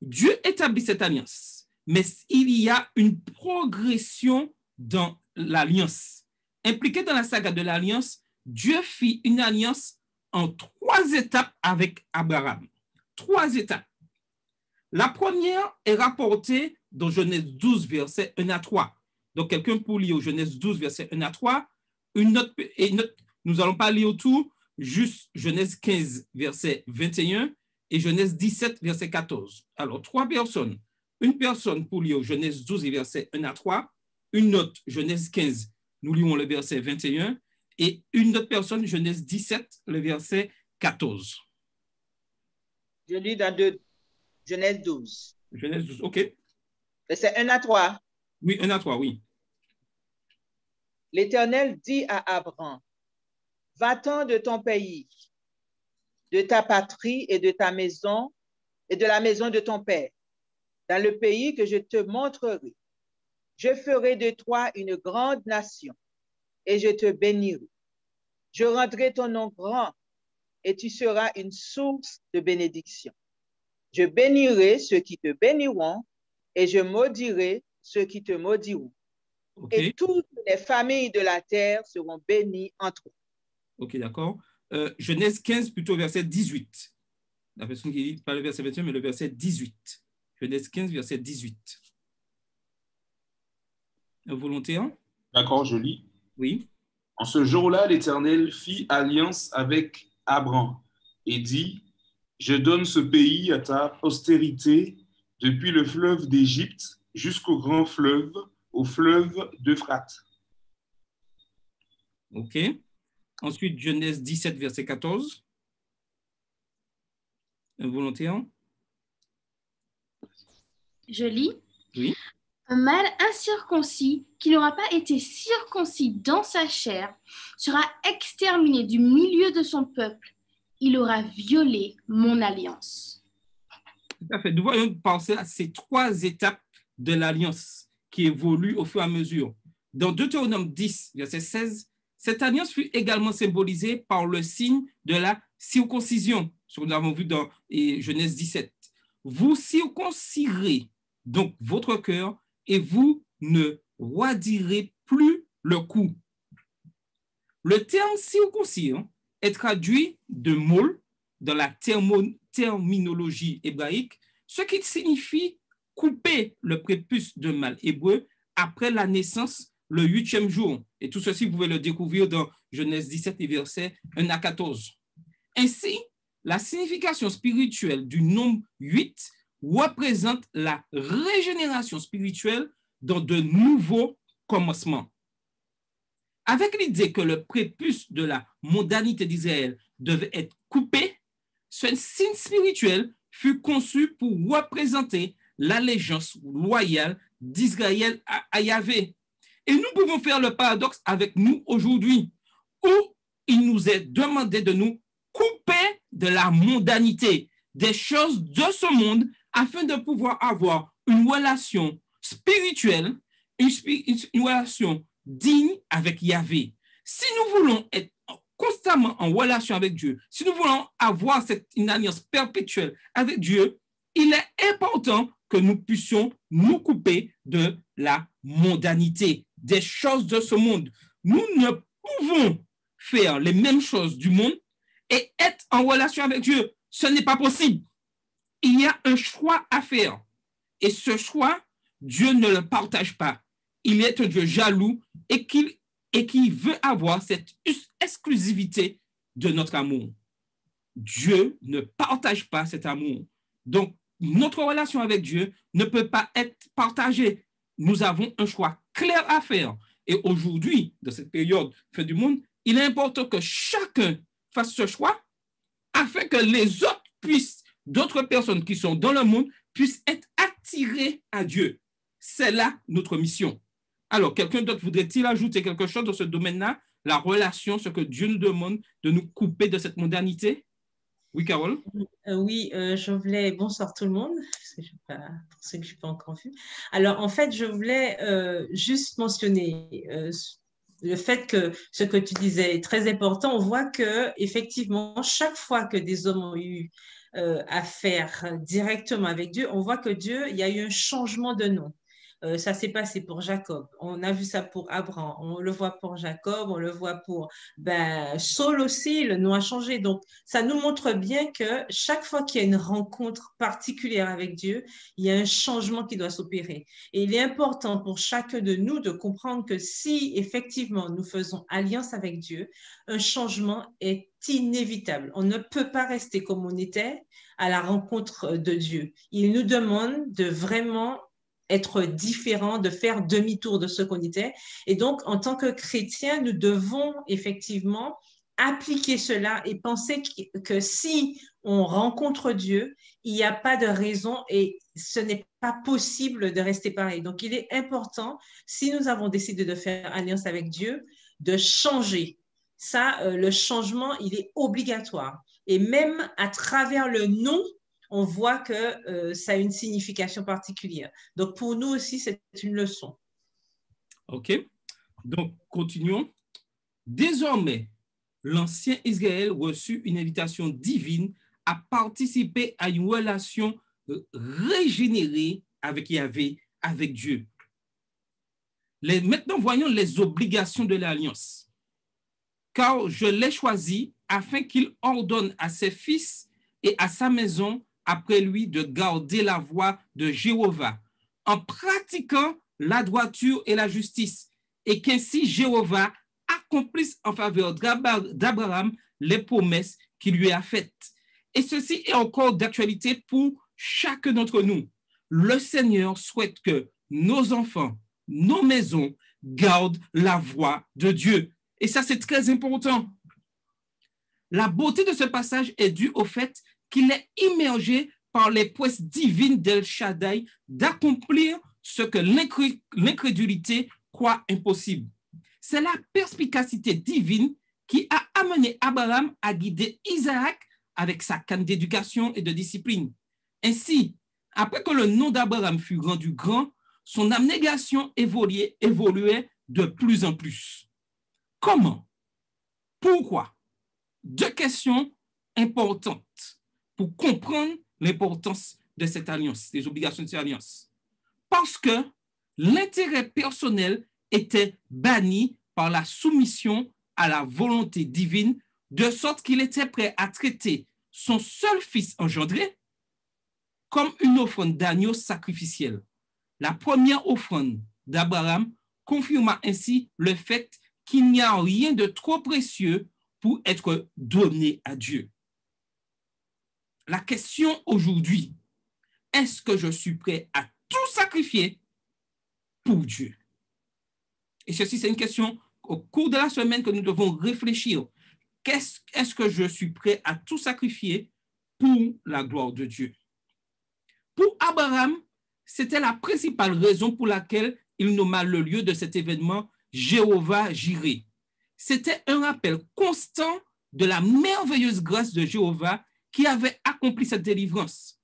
Dieu établit cette alliance, mais il y a une progression dans l'alliance. Impliqué dans la saga de l'alliance, Dieu fit une alliance en 3 étapes avec Abraham. 3 étapes. La première est rapportée dans Genèse 12, versets 1 à 3. Donc, quelqu'un pour lire Genèse 12, versets 1 à 3. Nous n'allons pas lire tout, juste Genèse 15, verset 21 et Genèse 17, verset 14. Alors, 3 personnes. Une personne pour lire Genèse 12, versets 1 à 3. Une autre, Genèse 15, nous lisons le verset 21. Et une autre personne, Genèse 17, le verset 14. Je lis dans Genèse 12. Genèse 12, OK. Verset 1 à 3. Oui, 1 à 3, oui. L'Éternel dit à Abraham, va-t'en de ton pays, de ta patrie et de ta maison et de la maison de ton père, dans le pays que je te montrerai. Je ferai de toi une grande nation et je te bénirai. Je rendrai ton nom grand et tu seras une source de bénédiction. Je bénirai ceux qui te béniront et je maudirai ceux qui te maudiront. Okay. Et toutes les familles de la terre seront bénies entre eux. OK, d'accord. Genèse 15, plutôt verset 18. La personne qui lit pas le verset 21, mais le verset 18. Genèse 15, verset 18. Un volontaire? D'accord, je lis. Oui. En ce jour-là, l'Éternel fit alliance avec Abraham et dit, je donne ce pays à ta postérité depuis le fleuve d'Égypte jusqu'au grand fleuve, au fleuve d'Euphrate. OK. Ensuite, Genèse 17, verset 14. Un volontaire? Je lis. Oui. Un mâle incirconcis qui n'aura pas été circoncis dans sa chair sera exterminé du milieu de son peuple. Il aura violé mon alliance. Tout à fait. Nous voyons penser à ces 3 étapes de l'alliance qui évoluent au fur et à mesure. Dans Deutéronome 10, verset 16, cette alliance fut également symbolisée par le signe de la circoncision, ce que nous avons vu dans Genèse 17. Vous circoncirez donc votre cœur et vous ne roidirez plus le cou. Le terme circoncire est traduit de mol dans la terminologie hébraïque, ce qui signifie couper le prépuce d'un mâle hébreu après la naissance le 8e jour. Et tout ceci, vous pouvez le découvrir dans Genèse 17 et versets 1 à 14. Ainsi, la signification spirituelle du nombre 8 représente la régénération spirituelle dans de nouveaux commencements. Avec l'idée que le prépuce de la mondanité d'Israël devait être coupé, ce signe spirituel fut conçu pour représenter l'allégeance loyale d'Israël à Yahvé. Et nous pouvons faire le paradoxe avec nous aujourd'hui, où il nous est demandé de nous couper de la mondanité, des choses de ce monde, afin de pouvoir avoir une relation spirituelle, une relation digne avec Yahvé. Si nous voulons être constamment en relation avec Dieu, si nous voulons avoir une alliance perpétuelle avec Dieu, il est important que nous puissions nous couper de la mondanité, des choses de ce monde. Nous ne pouvons faire les mêmes choses du monde et être en relation avec Dieu. Ce n'est pas possible. Il y a un choix à faire. Et ce choix Dieu ne le partage pas. Il est un Dieu jaloux et qui veut avoir cette exclusivité de notre amour. Dieu ne partage pas cet amour. Donc, notre relation avec Dieu ne peut pas être partagée. Nous avons un choix clair à faire. Et aujourd'hui, dans cette période fin du monde, il est important que chacun fasse ce choix afin que les autres d'autres personnes qui sont dans le monde puissent être attirées à Dieu. C'est là notre mission. Alors, quelqu'un d'autre voudrait-il ajouter quelque chose dans ce domaine-là? La relation, ce que Dieu nous demande de nous couper de cette modernité? Oui, Carole? Oui, je voulais... Bonsoir tout le monde, parce que pour ceux que je n'ai pas encore vu. Alors, en fait, je voulais juste mentionner le fait que ce que tu disais est très important. On voit que effectivement, chaque fois que des hommes ont eu affaire directement avec Dieu, on voit que Dieu, il y a eu un changement de nom. Ça s'est passé pour Jacob. On a vu ça pour Abraham. On le voit pour Jacob. On le voit pour Saul aussi. Le nom a changé. Donc, ça nous montre bien que chaque fois qu'il y a une rencontre particulière avec Dieu, il y a un changement qui doit s'opérer. Et il est important pour chacun de nous de comprendre que si effectivement nous faisons alliance avec Dieu, un changement est inévitable. On ne peut pas rester comme on était à la rencontre de Dieu. Il nous demande de vraiment être différent, de faire demi-tour de ce qu'on était. Et donc, en tant que chrétiens, nous devons effectivement appliquer cela et penser que si on rencontre Dieu, il n'y a pas de raison et ce n'est pas possible de rester pareil. Donc, il est important, si nous avons décidé de faire alliance avec Dieu, de changer. Ça, le changement, il est obligatoire. Et même à travers le nom, on voit que ça a une signification particulière. Donc, pour nous aussi, c'est une leçon. OK. Donc, continuons. Désormais, l'ancien Israël reçut une invitation divine à participer à une relation régénérée avec Yahvé, avec Dieu. Maintenant, voyons les obligations de l'alliance. Car je l'ai choisi afin qu'il ordonne à ses fils et à sa maison après lui de garder la voie de Jéhovah en pratiquant la droiture et la justice, et qu'ainsi Jéhovah accomplisse en faveur d'Abraham les promesses qu'il lui a faites. Et ceci est encore d'actualité pour chacun d'entre nous. Le Seigneur souhaite que nos enfants, nos maisons gardent la voie de Dieu. Et ça, c'est très important. La beauté de ce passage est due au fait qu'il est immergé par les prouesses divines d'El Shaddai d'accomplir ce que l'incrédulité croit impossible. C'est la perspicacité divine qui a amené Abraham à guider Isaac avec sa canne d'éducation et de discipline. Ainsi, après que le nom d'Abraham fut rendu grand, son abnégation évoluait de plus en plus. Comment? Pourquoi? Deux questions importantes pour comprendre l'importance de cette alliance, des obligations de cette alliance. Parce que l'intérêt personnel était banni par la soumission à la volonté divine, de sorte qu'il était prêt à traiter son seul fils engendré comme une offrande d'agneau sacrificiel. La première offrande d'Abraham confirma ainsi le fait qu'il n'y a rien de trop précieux pour être donné à Dieu. La question aujourd'hui, est-ce que je suis prêt à tout sacrifier pour Dieu? Et ceci, c'est une question au cours de la semaine que nous devons réfléchir. Est-ce que je suis prêt à tout sacrifier pour la gloire de Dieu? Pour Abraham, c'était la principale raison pour laquelle il nomma le lieu de cet événement Jéhovah Jireh. C'était un rappel constant de la merveilleuse grâce de Jéhovah qui avait accompli cette délivrance.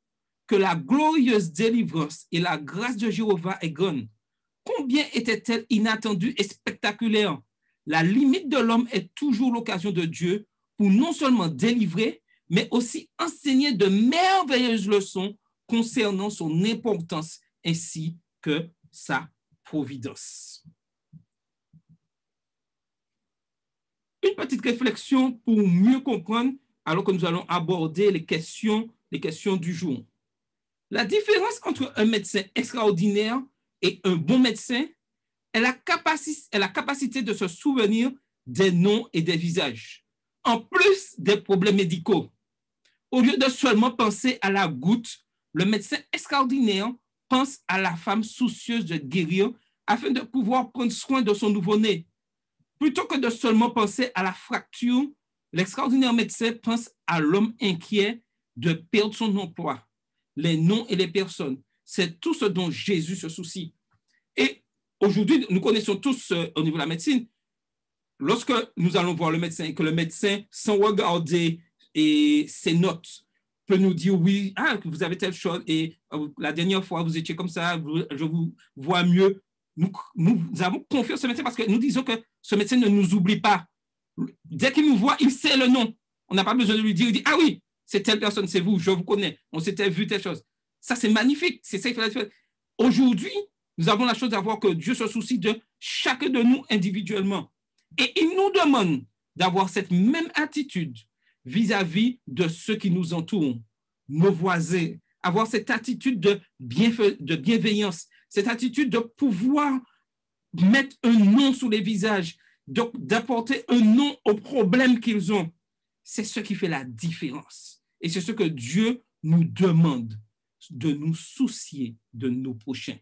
Que la glorieuse délivrance et la grâce de Jéhovah est grande. Combien était-elle inattendue et spectaculaire? La limite de l'homme est toujours l'occasion de Dieu pour non seulement délivrer, mais aussi enseigner de merveilleuses leçons concernant son importance ainsi que sa providence. Une petite réflexion pour mieux comprendre alors que nous allons aborder les questions du jour. La différence entre un médecin extraordinaire Et un bon médecin a la capacité de se souvenir des noms et des visages, en plus des problèmes médicaux. Au lieu de seulement penser à la goutte, le médecin extraordinaire pense à la femme soucieuse de guérir afin de pouvoir prendre soin de son nouveau-né. Plutôt que de seulement penser à la fracture, l'extraordinaire médecin pense à l'homme inquiet de perdre son emploi, les noms et les personnes. C'est tout ce dont Jésus se soucie. Et aujourd'hui, nous connaissons tous au niveau de la médecine, lorsque nous allons voir le médecin et que le médecin, sans regarder ses notes, peut nous dire oui, vous avez telle chose et la dernière fois vous étiez comme ça, je vous vois mieux. Nous avons confiance au médecin parce que nous disons que ce médecin ne nous oublie pas. Dès qu'il nous voit, il sait le nom. On n'a pas besoin de lui dire, il dit, ah oui, c'est telle personne, c'est vous, je vous connais, on s'était vu telle chose. Ça, c'est magnifique. C'est ça qu'il faut faire. Aujourd'hui, nous avons la chance d'avoir que Dieu se soucie de chacun de nous individuellement. Et il nous demande d'avoir cette même attitude vis-à-vis de ceux qui nous entourent, nos voisins, avoir cette attitude de bienveillance, cette attitude de pouvoir mettre un nom sur les visages, d'apporter un nom aux problèmes qu'ils ont. C'est ce qui fait la différence. Et c'est ce que Dieu nous demande, de nous soucier de nos prochains.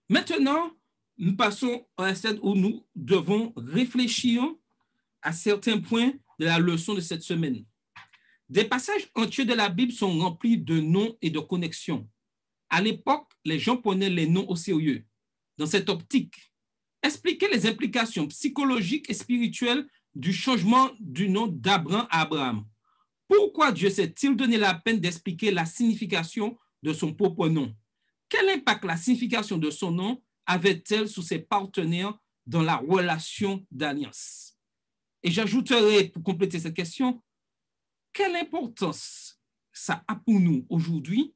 Maintenant, nous passons à un stade où nous devons réfléchir à certains points de la leçon de cette semaine. Des passages entiers de la Bible sont remplis de noms et de connexions. À l'époque, les gens prenaient les noms au sérieux. Dans cette optique, expliquer les implications psychologiques et spirituelles du changement du nom d'Abraham à Abraham. Pourquoi Dieu s'est-il donné la peine d'expliquer la signification de son propre nom? Quel impact la signification de son nom avait-elle sur ses partenaires dans la relation d'alliance? Et j'ajouterai, pour compléter cette question, quelle importance ça a pour nous aujourd'hui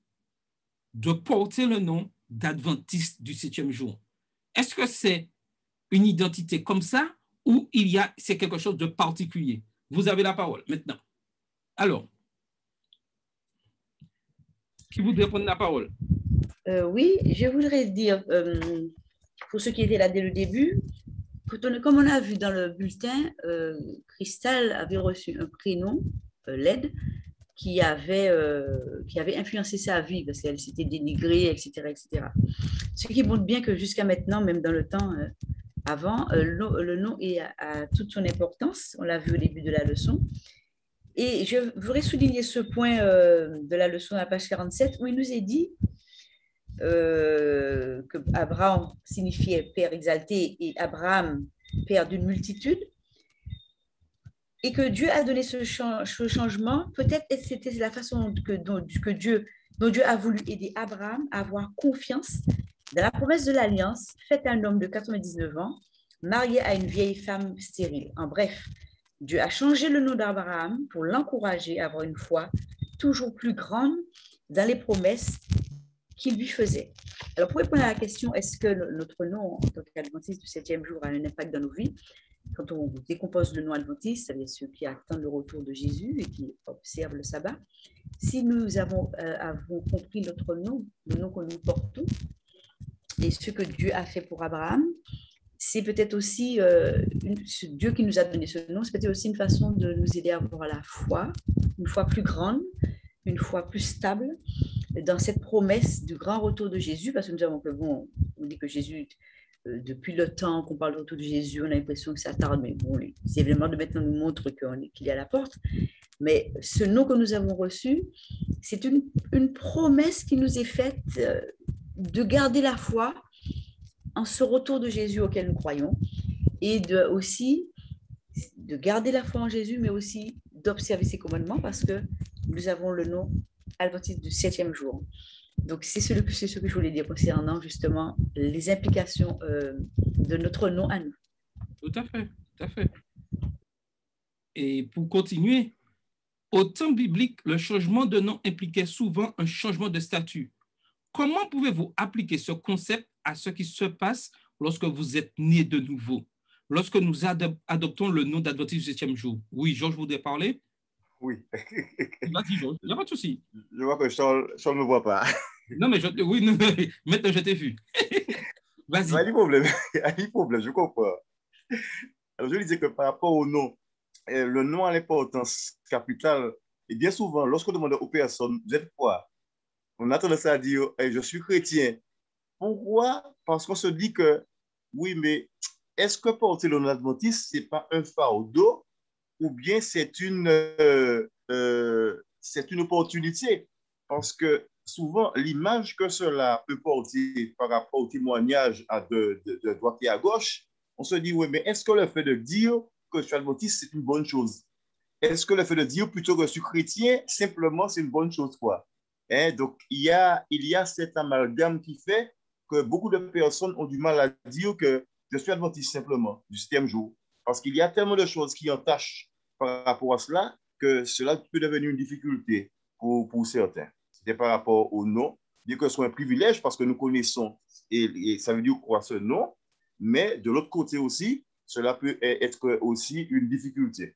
de porter le nom d'Adventiste du 7e jour? Est-ce que c'est une identité comme ça ou c'est quelque chose de particulier? Vous avez la parole maintenant. Alors, qui voudrait prendre la parole? Oui, je voudrais dire, pour ceux qui étaient là dès le début, comme on a vu dans le bulletin, Cristal avait reçu un prénom, LED, qui avait influencé sa vie parce qu'elle s'était dénigrée, etc., etc. Ce qui montre bien que jusqu'à maintenant, même dans le temps avant, le nom a toute son importance. On l'a vu au début de la leçon. Et je voudrais souligner ce point de la leçon à la page 47 où il nous est dit que Abraham signifiait père exalté et Abraham père d'une multitude. Et que Dieu a donné ce changement, peut-être c'était la façon dont Dieu a voulu aider Abraham à avoir confiance dans la promesse de l'alliance faite à un homme de 99 ans, marié à une vieille femme stérile. En bref, Dieu a changé le nom d'Abraham pour l'encourager à avoir une foi toujours plus grande dans les promesses qu'il lui faisait. Alors, pour répondre à la question, est-ce que notre nom en tant qu'adventiste du 7e jour a un impact dans nos vies? Quand on décompose le nom adventiste, c'est-à-dire ceux qui attendent le retour de Jésus et qui observent le sabbat, si nous avons compris notre nom, le nom que nous portons, et ce que Dieu a fait pour Abraham, c'est peut-être aussi, Dieu qui nous a donné ce nom, c'est peut-être aussi une façon de nous aider à avoir la foi, une foi plus grande, une foi plus stable dans cette promesse du grand retour de Jésus, parce que nous avons on dit que Jésus... depuis le temps qu'on parle de retour de Jésus, on a l'impression que ça tarde, mais bon, les événements de maintenant nous montrent qu'il est à la porte. Mais ce nom que nous avons reçu, c'est une promesse qui nous est faite de garder la foi en ce retour de Jésus auquel nous croyons et aussi de garder la foi en Jésus, mais aussi d'observer ses commandements parce que nous avons le nom adventiste du 7e jour. Donc, c'est ce que je voulais dire concernant justement les implications de notre nom à nous. Tout à fait, tout à fait. Et pour continuer, au temps biblique, le changement de nom impliquait souvent un changement de statut. Comment pouvez-vous appliquer ce concept à ce qui se passe lorsque vous êtes né de nouveau, lorsque nous adoptons le nom d'Adventiste du 7e jour? Oui, Georges voudrait parler? Oui. Vas-y, Georges, il n'y a pas de souci. Je vois que Charles ne me voit pas. Non, mais oui, non, mais maintenant je t'ai vu. Vas-y. Pas de problème, pas de problème, je comprends. Alors, je disais que par rapport au nom, le nom a l'importance capitale. Et bien souvent, lorsqu'on demande aux personnes, vous êtes quoi? On a tendance à dire, hey, je suis chrétien. Pourquoi? Parce qu'on se dit que, oui, mais est-ce que porter le nom adventiste, ce n'est pas un fardeau ou bien c'est une opportunité? Parce que souvent, l'image que cela peut porter par rapport au témoignage de droite et à gauche, on se dit, oui, mais est-ce que le fait de dire que je suis adventiste, c'est une bonne chose? Est-ce que le fait de dire plutôt que je suis chrétien, simplement, c'est une bonne chose, quoi? Hein? Donc, il y a cet amalgame qui fait que beaucoup de personnes ont du mal à dire que je suis adventiste simplement du 7e jour. Parce qu'il y a tellement de choses qui entachent par rapport à cela que cela peut devenir une difficulté pour certains. C'était par rapport au nom, bien que ce soit un privilège parce que nous connaissons et ça veut dire quoi ce nom, mais de l'autre côté aussi, cela peut être aussi une difficulté.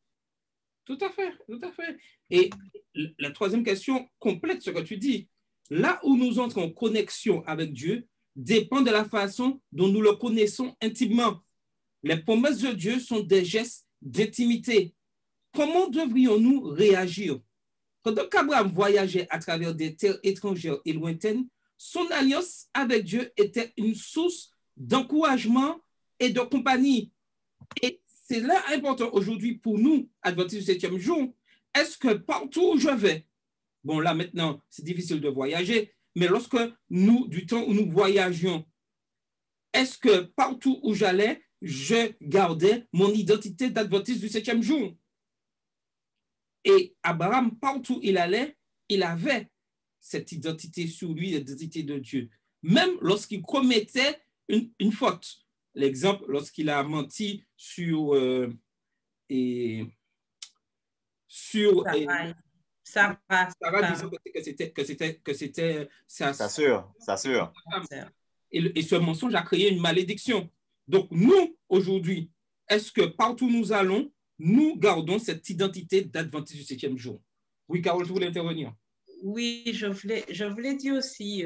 Tout à fait, tout à fait. Et la troisième question complète ce que tu dis. Là où nous entrons en connexion avec Dieu dépend de la façon dont nous le connaissons intimement. Les promesses de Dieu sont des gestes d'intimité. Comment devrions-nous réagir? Pendant qu'Abraham voyageait à travers des terres étrangères et lointaines, son alliance avec Dieu était une source d'encouragement et de compagnie. Et c'est là important aujourd'hui pour nous, adventistes du 7e jour. Est-ce que partout où je vais, bon là maintenant c'est difficile de voyager, mais lorsque nous, du temps où nous voyagions, est-ce que partout où j'allais, je gardais mon identité d'adventiste du 7e jour? Et Abraham, partout où il allait, il avait cette identité sur lui, l'identité de Dieu. Même lorsqu'il commettait une faute. L'exemple, lorsqu'il a menti sur Sarah disant que c'était sa sœur. Et ce mensonge a créé une malédiction. Donc nous, aujourd'hui, est-ce que partout où nous allons, nous gardons cette identité d'adventiste du 7e jour? Oui, Carole, tu voulais intervenir? Oui, je voulais dire aussi,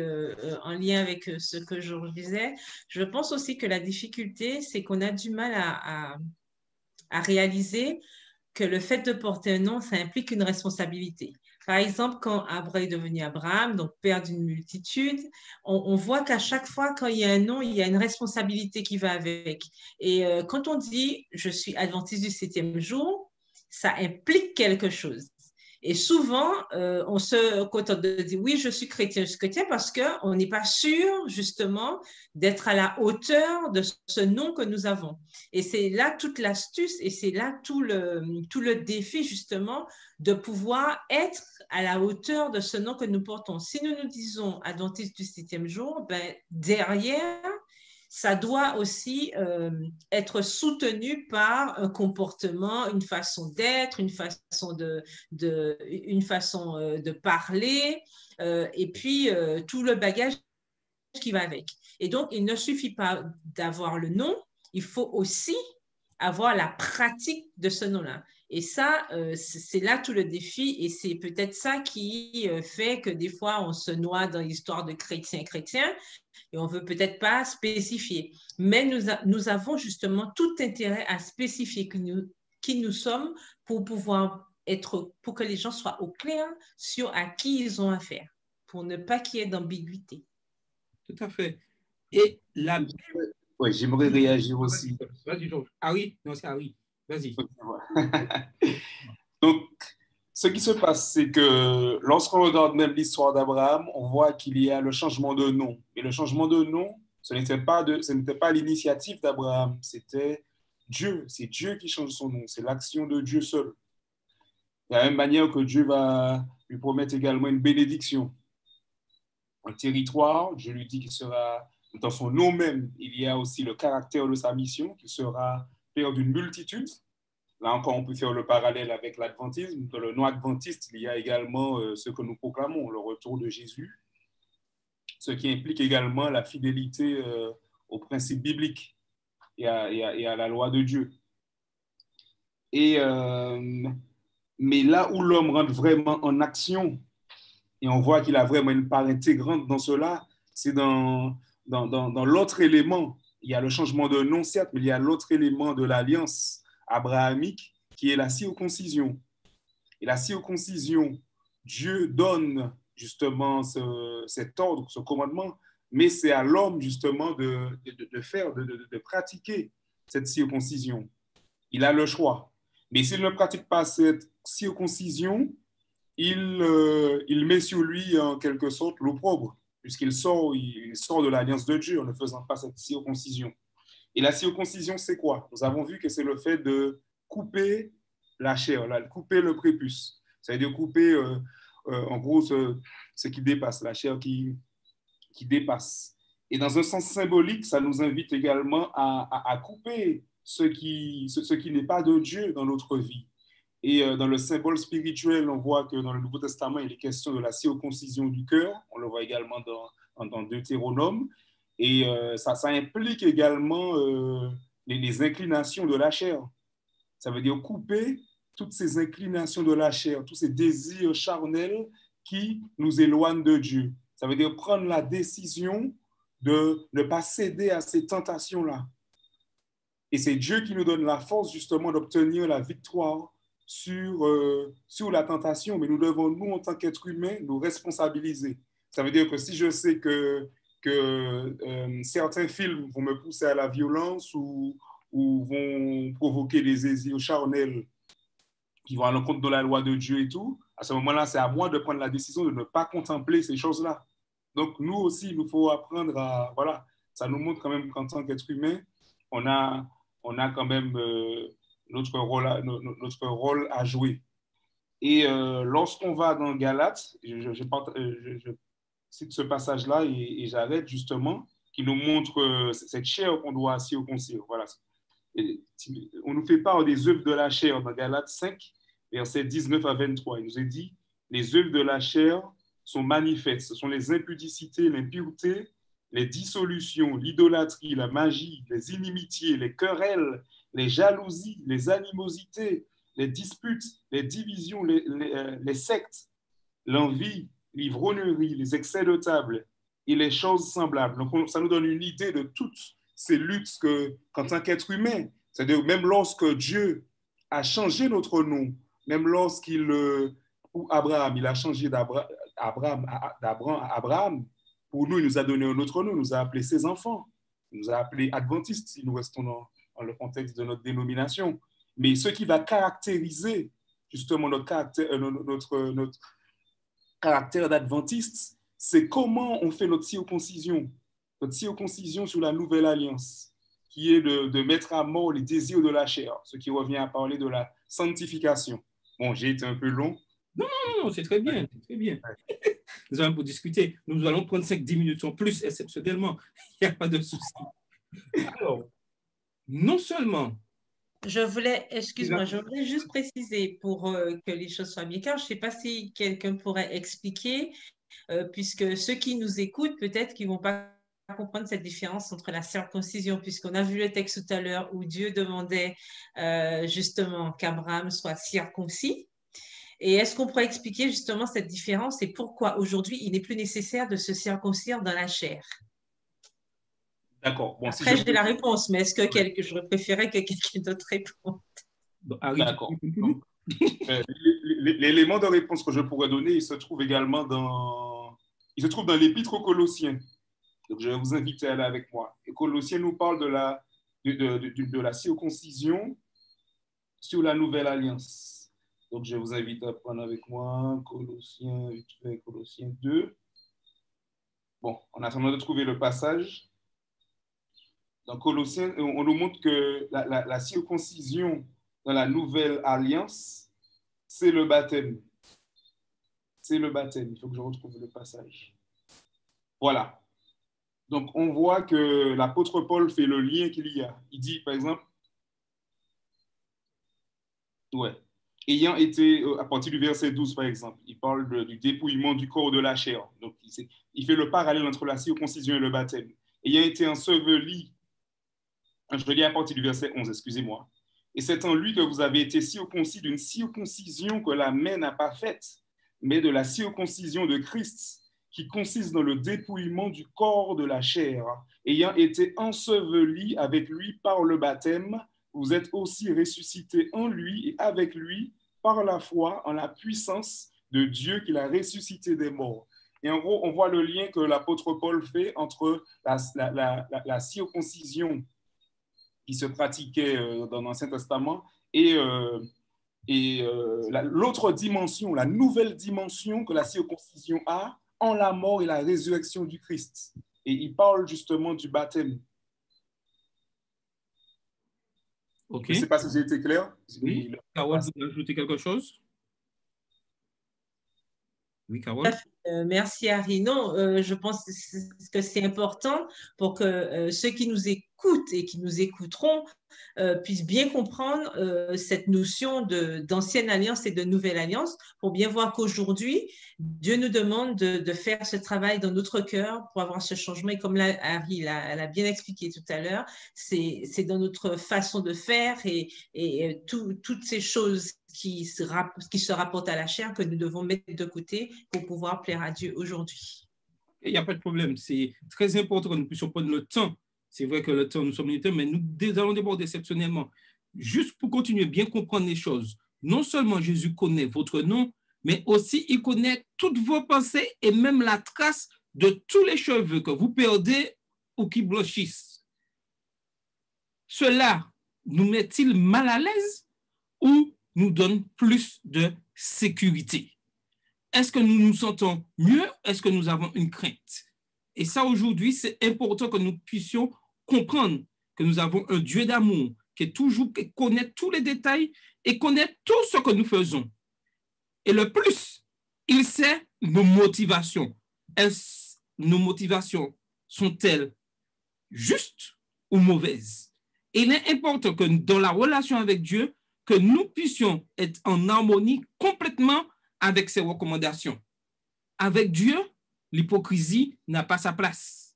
en lien avec ce que je disais, je pense aussi que la difficulté, c'est qu'on a du mal à réaliser que le fait de porter un nom, ça implique une responsabilité. Par exemple, quand Abraham est devenu Abraham, donc père d'une multitude, on voit qu'à chaque fois, quand il y a un nom, il y a une responsabilité qui va avec. Et quand on dit « je suis adventiste du 7e jour », ça implique quelque chose. Et souvent, on se contente de dire oui, je suis chrétien parce qu'on n'est pas sûr justement d'être à la hauteur de ce nom que nous avons. Et c'est là toute l'astuce et c'est là tout le défi justement de pouvoir être à la hauteur de ce nom que nous portons. Si nous nous disons adventistes du 7e jour, ben, derrière, ça doit aussi être soutenu par un comportement, une façon d'être, une façon de parler, et puis tout le bagage qui va avec. Et donc, il ne suffit pas d'avoir le nom, il faut aussi avoir la pratique de ce nom-là. Et ça, c'est là tout le défi et c'est peut-être ça qui fait que des fois, on se noie dans l'histoire de chrétien et on ne veut peut-être pas spécifier. Mais nous avons justement tout intérêt à spécifier qui nous sommes pour pouvoir pour que les gens soient au clair sur à qui ils ont affaire, pour ne pas qu'il y ait d'ambiguïté. Tout à fait. Et la... Oui, j'aimerais réagir aussi. Vas-y, Georges. Ah oui, non, c'est Harry. Vas-y. Donc, ce qui se passe, c'est que lorsqu'on regarde même l'histoire d'Abraham, on voit qu'il y a le changement de nom. Et le changement de nom, ce n'était pas l'initiative d'Abraham, c'était Dieu. C'est Dieu qui change son nom. C'est l'action de Dieu seul. De la même manière que Dieu va lui promettre également une bénédiction. Un territoire, Dieu lui dit qu'il sera, dans son nom même, il y a aussi le caractère de sa mission, qu'il sera père d'une multitude. Là encore, on peut faire le parallèle avec l'adventisme. Dans le nom adventiste, il y a également ce que nous proclamons, le retour de Jésus, ce qui implique également la fidélité aux principes bibliques et à la loi de Dieu. Mais là où l'homme rentre vraiment en action Et on voit qu'il a vraiment une part intégrante dans cela. C'est dans l'autre élément. Il y a le changement de nom, certes, mais il y a l'autre élément de l'alliance abrahamique qui est la circoncision. Et la circoncision, Dieu donne justement cet ordre, ce commandement, mais c'est à l'homme justement de pratiquer cette circoncision. Il a le choix. Mais s'il ne pratique pas cette circoncision, il met sur lui en quelque sorte l'opprobre, puisqu'il sort de l'alliance de Dieu en ne faisant pas cette circoncision. Et la circoncision, c'est quoi? Nous avons vu que c'est le fait de couper la chair, couper le prépuce. C'est-à-dire couper, en gros, ce qui dépasse, la chair qui dépasse. Et dans un sens symbolique, ça nous invite également à couper ce qui n'est pas de Dieu dans notre vie. Et dans le symbole spirituel, on voit que dans le Nouveau Testament, il est question de la circoncision du cœur. On le voit également dans Deutéronome. Et ça implique également les inclinations de la chair. Ça veut dire couper toutes ces inclinations de la chair, tous ces désirs charnels qui nous éloignent de Dieu. Ça veut dire prendre la décision de ne pas céder à ces tentations-là. Et c'est Dieu qui nous donne la force justement d'obtenir la victoire sur la tentation, mais nous devons, nous, en tant qu'êtres humains, nous responsabiliser. Ça veut dire que si je sais que certains films vont me pousser à la violence ou vont provoquer des désirs charnels qui vont à l'encontre de la loi de Dieu et tout, à ce moment-là, c'est à moi de prendre la décision de ne pas contempler ces choses-là. Donc, nous aussi, il nous faut apprendre à... Voilà, ça nous montre quand même qu'en tant qu'être humain, on a quand même... notre rôle à jouer. Et lorsqu'on va dans Galates, je cite ce passage-là et j'arrête justement, qui nous montre cette chair qu'on doit circoncire. Voilà. On nous fait part des œuvres de la chair dans Galates 5, versets 19 à 23. Il nous est dit, les œuvres de la chair sont manifestes. Ce sont les impudicités, l'impureté, les dissolutions, l'idolâtrie, la magie, les inimitiés, les querelles, les jalousies, les animosités, les disputes, les divisions, les sectes, l'envie, l'ivrognerie, les excès de table et les choses semblables. Donc, ça nous donne une idée de toutes ces luttes qu'en tant qu'être humain, c'est-à-dire même lorsque Dieu a changé notre nom, même lorsqu'il, ou Abraham, il a changé d'Abraham à Abraham, pour nous, il nous a donné un autre nom, il nous a appelés ses enfants, il nous a appelés adventistes, si nous restons dans le contexte de notre dénomination. Mais ce qui va caractériser justement notre caractère d'adventiste, c'est comment on fait notre circoncision sur la nouvelle alliance, qui est de mettre à mort les désirs de la chair, ce qui revient à parler de la sanctification. Bon, j'ai été un peu long. Non, c'est très bien, c'est très bien. Nous allons pour discuter. Nous allons prendre 5-10 minutes en plus, exceptionnellement. Il n'y a pas de souci. Alors, non seulement... je voulais juste préciser pour que les choses soient bien claires. Je ne sais pas si quelqu'un pourrait expliquer, puisque ceux qui nous écoutent, peut-être qu'ils ne vont pas comprendre cette différence entre la circoncision, puisqu'on a vu le texte tout à l'heure où Dieu demandait justement qu'Abraham soit circoncis. Et est-ce qu'on pourrait expliquer justement cette différence et pourquoi aujourd'hui il n'est plus nécessaire de se circoncire dans la chair? D'accord. Bon, après, j'ai la réponse, mais est-ce que j'aurais préféré que quelqu'un d'autre réponde? D'accord. L'élément de réponse que je pourrais donner, il se trouve également dans l'Épître aux Colossiens. Donc, je vais vous inviter à aller avec moi. Et Colossiens nous parle de la circoncision sur la nouvelle alliance. Donc, je vous invite à prendre avec moi Colossiens 2. Bon, en attendant de trouver le passage, dans Colossiens, on nous montre que la circoncision dans la nouvelle alliance, c'est le baptême. C'est le baptême. Il faut que je retrouve le passage. Voilà. Donc, on voit que l'apôtre Paul fait le lien qu'il y a. Il dit, par exemple, ayant été, à partir du verset 12, par exemple, il parle du dépouillement du corps de la chair. Donc, il fait le parallèle entre la circoncision et le baptême. Ayant été enseveli, je lis à partir du verset 11, excusez-moi. Et c'est en lui que vous avez été circoncis d'une circoncision que la main n'a pas faite, mais de la circoncision de Christ, qui consiste dans le dépouillement du corps de la chair. Ayant été ensevelis avec lui par le baptême, vous êtes aussi ressuscités en lui et avec lui par la foi en la puissance de Dieu qui l'a ressuscité des morts. Et en gros, on voit le lien que l'apôtre Paul fait entre la circoncision qui se pratiquait dans l'Ancien Testament et l'autre dimension, la nouvelle dimension que la circoncision a en la mort et la résurrection du Christ. Et il parle justement du baptême. OK. Je ne sais pas si j'ai été clair. Oui. Carole, vous voulez ajouter quelque chose? Oui, Carole. Merci, Harry. Non, je pense que c'est important pour que ceux qui nous écoutent et qui nous écouteront puissent bien comprendre cette notion d'ancienne alliance et de nouvelle alliance, pour bien voir qu'aujourd'hui, Dieu nous demande de faire ce travail dans notre cœur pour avoir ce changement. Et comme Harry l'a bien expliqué tout à l'heure, c'est dans notre façon de faire et toutes ces choses qui se rapportent à la chair que nous devons mettre de côté pour pouvoir plaire à Dieu aujourd'hui. Il n'y a pas de problème. C'est très important que nous puissions prendre le temps. C'est vrai que le temps, nous sommes limités, mais nous allons déborder exceptionnellement. Juste pour continuer à bien comprendre les choses, non seulement Jésus connaît votre nom, mais aussi il connaît toutes vos pensées et même la trace de tous les cheveux que vous perdez ou qui blanchissent. Cela nous met-il mal à l'aise ou nous donne plus de sécurité? Est-ce que nous nous sentons mieux? Est-ce que nous avons une crainte? Et ça, aujourd'hui, c'est important que nous puissions comprendre que nous avons un Dieu d'amour qui connaît tous les détails et connaît tout ce que nous faisons. Et le plus, il sait nos motivations. Nos motivations sont-elles justes ou mauvaises? Et il est important que dans la relation avec Dieu, que nous puissions être en harmonie complètement avec ses recommandations. Avec Dieu, l'hypocrisie n'a pas sa place.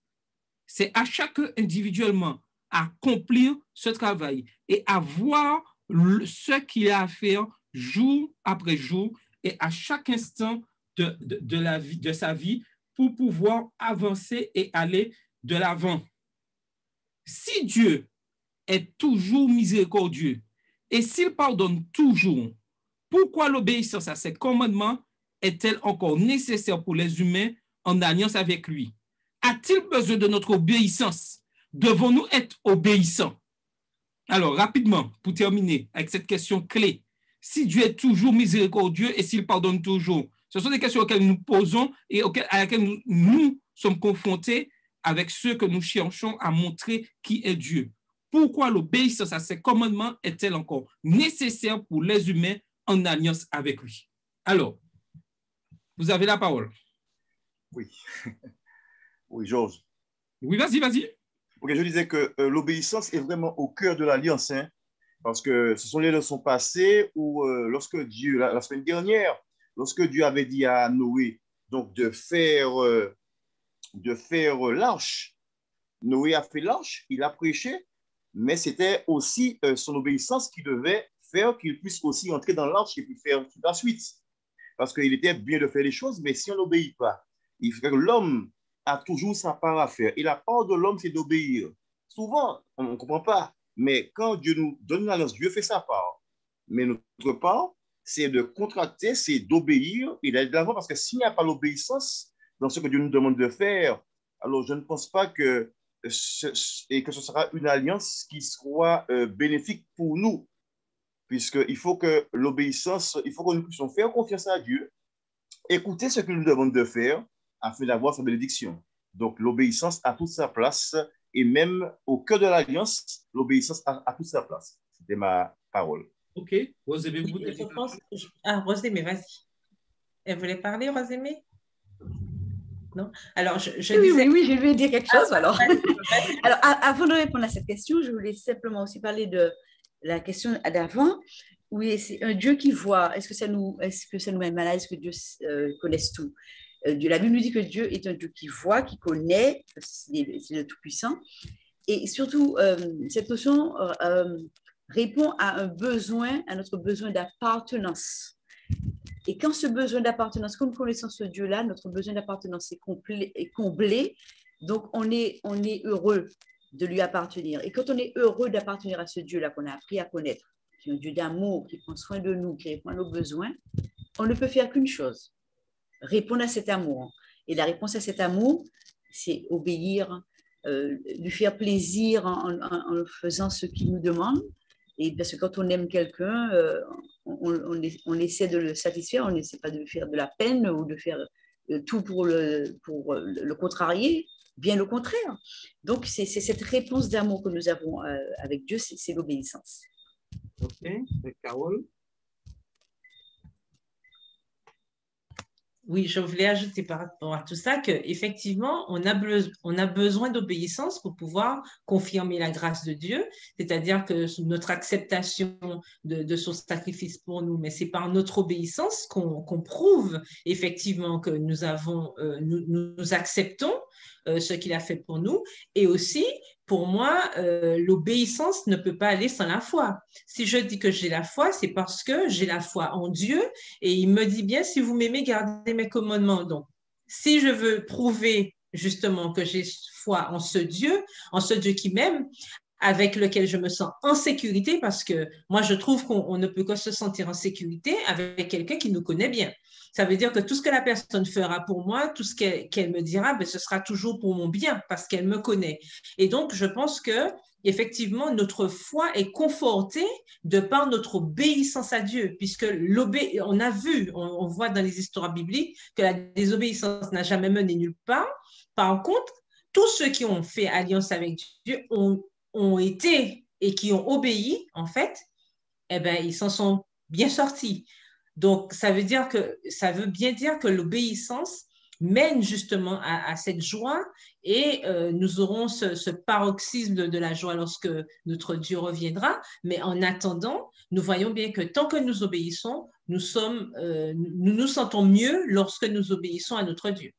C'est à chacun individuellement à accomplir ce travail et à voir ce qu'il a à faire jour après jour et à chaque instant de sa vie pour pouvoir avancer et aller de l'avant. Si Dieu est toujours miséricordieux et s'il pardonne toujours, pourquoi l'obéissance à ses commandements est-elle encore nécessaire pour les humains en alliance avec lui? A-t-il besoin de notre obéissance? Devons-nous être obéissants? Alors, rapidement, pour terminer avec cette question clé, si Dieu est toujours miséricordieux et s'il pardonne toujours, ce sont des questions auxquelles nous posons et à laquelle nous sommes confrontés avec ceux que nous cherchons à montrer qui est Dieu. Pourquoi l'obéissance à ses commandements est-elle encore nécessaire pour les humains en alliance avec lui? Alors, vous avez la parole. Oui. Oui, Georges. Oui, vas-y. Ok, je disais que l'obéissance est vraiment au cœur de l'alliance, hein, parce que ce sont les leçons passées où lorsque Dieu, la semaine dernière, lorsque Dieu avait dit à Noé donc de faire l'arche, Noé a fait l'arche, il a prêché, mais c'était aussi son obéissance qui devait faire qu'il puisse aussi entrer dans l'arche et puis faire toute la suite. Parce qu'il était bien de faire les choses, mais si on n'obéit pas, il faut que l'homme a toujours sa part à faire. Et la part de l'homme, c'est d'obéir. Souvent, on ne comprend pas, mais quand Dieu nous donne une alliance, Dieu fait sa part. Mais notre part, c'est de contracter, c'est d'obéir et d'aller de l'avant, parce que s'il n'y a pas l'obéissance dans ce que Dieu nous demande de faire, alors je ne pense pas que ce sera une alliance qui soit bénéfique pour nous, puisqu'il faut que l'obéissance, il faut que nous puissions faire confiance à Dieu, écouter ce qu'il nous demande de faire afin d'avoir sa bénédiction. Donc, l'obéissance a toute sa place et même au cœur de l'alliance, l'obéissance a toute sa place. C'était ma parole. OK. Rosemée, vous voulez dire? Rosemée, vas-y. Elle voulait parler, Rosemée? Non? Alors, je disais... Oui, je vais dire quelque chose. Alors, avant de répondre à cette question, je voulais simplement aussi parler de la question d'avant. Oui, c'est un Dieu qui voit. Est-ce que ça nous met mal à l'aise que Dieu connaisse tout? La Bible nous dit que Dieu est un Dieu qui voit, qui connaît, c'est le Tout-Puissant. Et surtout, cette notion répond à notre besoin d'appartenance. Et quand ce besoin d'appartenance, comme connaissant ce Dieu-là, notre besoin d'appartenance est comblé, donc on est heureux de lui appartenir. Et quand on est heureux d'appartenir à ce Dieu-là qu'on a appris à connaître, qui est un Dieu d'amour, qui prend soin de nous, qui répond à nos besoins, on ne peut faire qu'une chose, répondre à cet amour. Et la réponse à cet amour, c'est obéir, lui faire plaisir en faisant ce qu'il nous demande. Et parce que quand on aime quelqu'un, on essaie de le satisfaire, on n'essaie pas de lui faire de la peine ou de faire tout pour le contrarier, bien le contraire. Donc, c'est cette réponse d'amour que nous avons avec Dieu, c'est l'obéissance. Ok, Carole. Oui, je voulais ajouter par rapport à tout ça qu'effectivement, on a besoin d'obéissance pour pouvoir confirmer la grâce de Dieu, c'est-à-dire que notre acceptation de son sacrifice pour nous, mais c'est par notre obéissance qu'on prouve effectivement que nous acceptons ce qu'il a fait pour nous. Et aussi, pour moi, l'obéissance ne peut pas aller sans la foi. Si je dis que j'ai la foi, c'est parce que j'ai la foi en Dieu et il me dit bien, si vous m'aimez, gardez mes commandements. Donc, si je veux prouver justement que j'ai foi en ce Dieu qui m'aime, avec lequel je me sens en sécurité, parce que moi, je trouve qu'on ne peut que se sentir en sécurité avec quelqu'un qui nous connaît bien. Ça veut dire que tout ce que la personne fera pour moi, tout ce qu'elle me dira, ben, ce sera toujours pour mon bien parce qu'elle me connaît. Et donc, je pense que effectivement, notre foi est confortée de par notre obéissance à Dieu, puisque on a vu, on voit dans les histoires bibliques que la désobéissance n'a jamais mené nulle part. Par contre, tous ceux qui ont fait alliance avec Dieu ont été et qui ont obéi, en fait, eh ben, ils s'en sont bien sortis. Donc, ça veut bien dire que l'obéissance mène justement à cette joie et nous aurons ce paroxysme de la joie lorsque notre Dieu reviendra. Mais en attendant, nous voyons bien que tant que nous obéissons, nous nous sentons mieux lorsque nous obéissons à notre Dieu.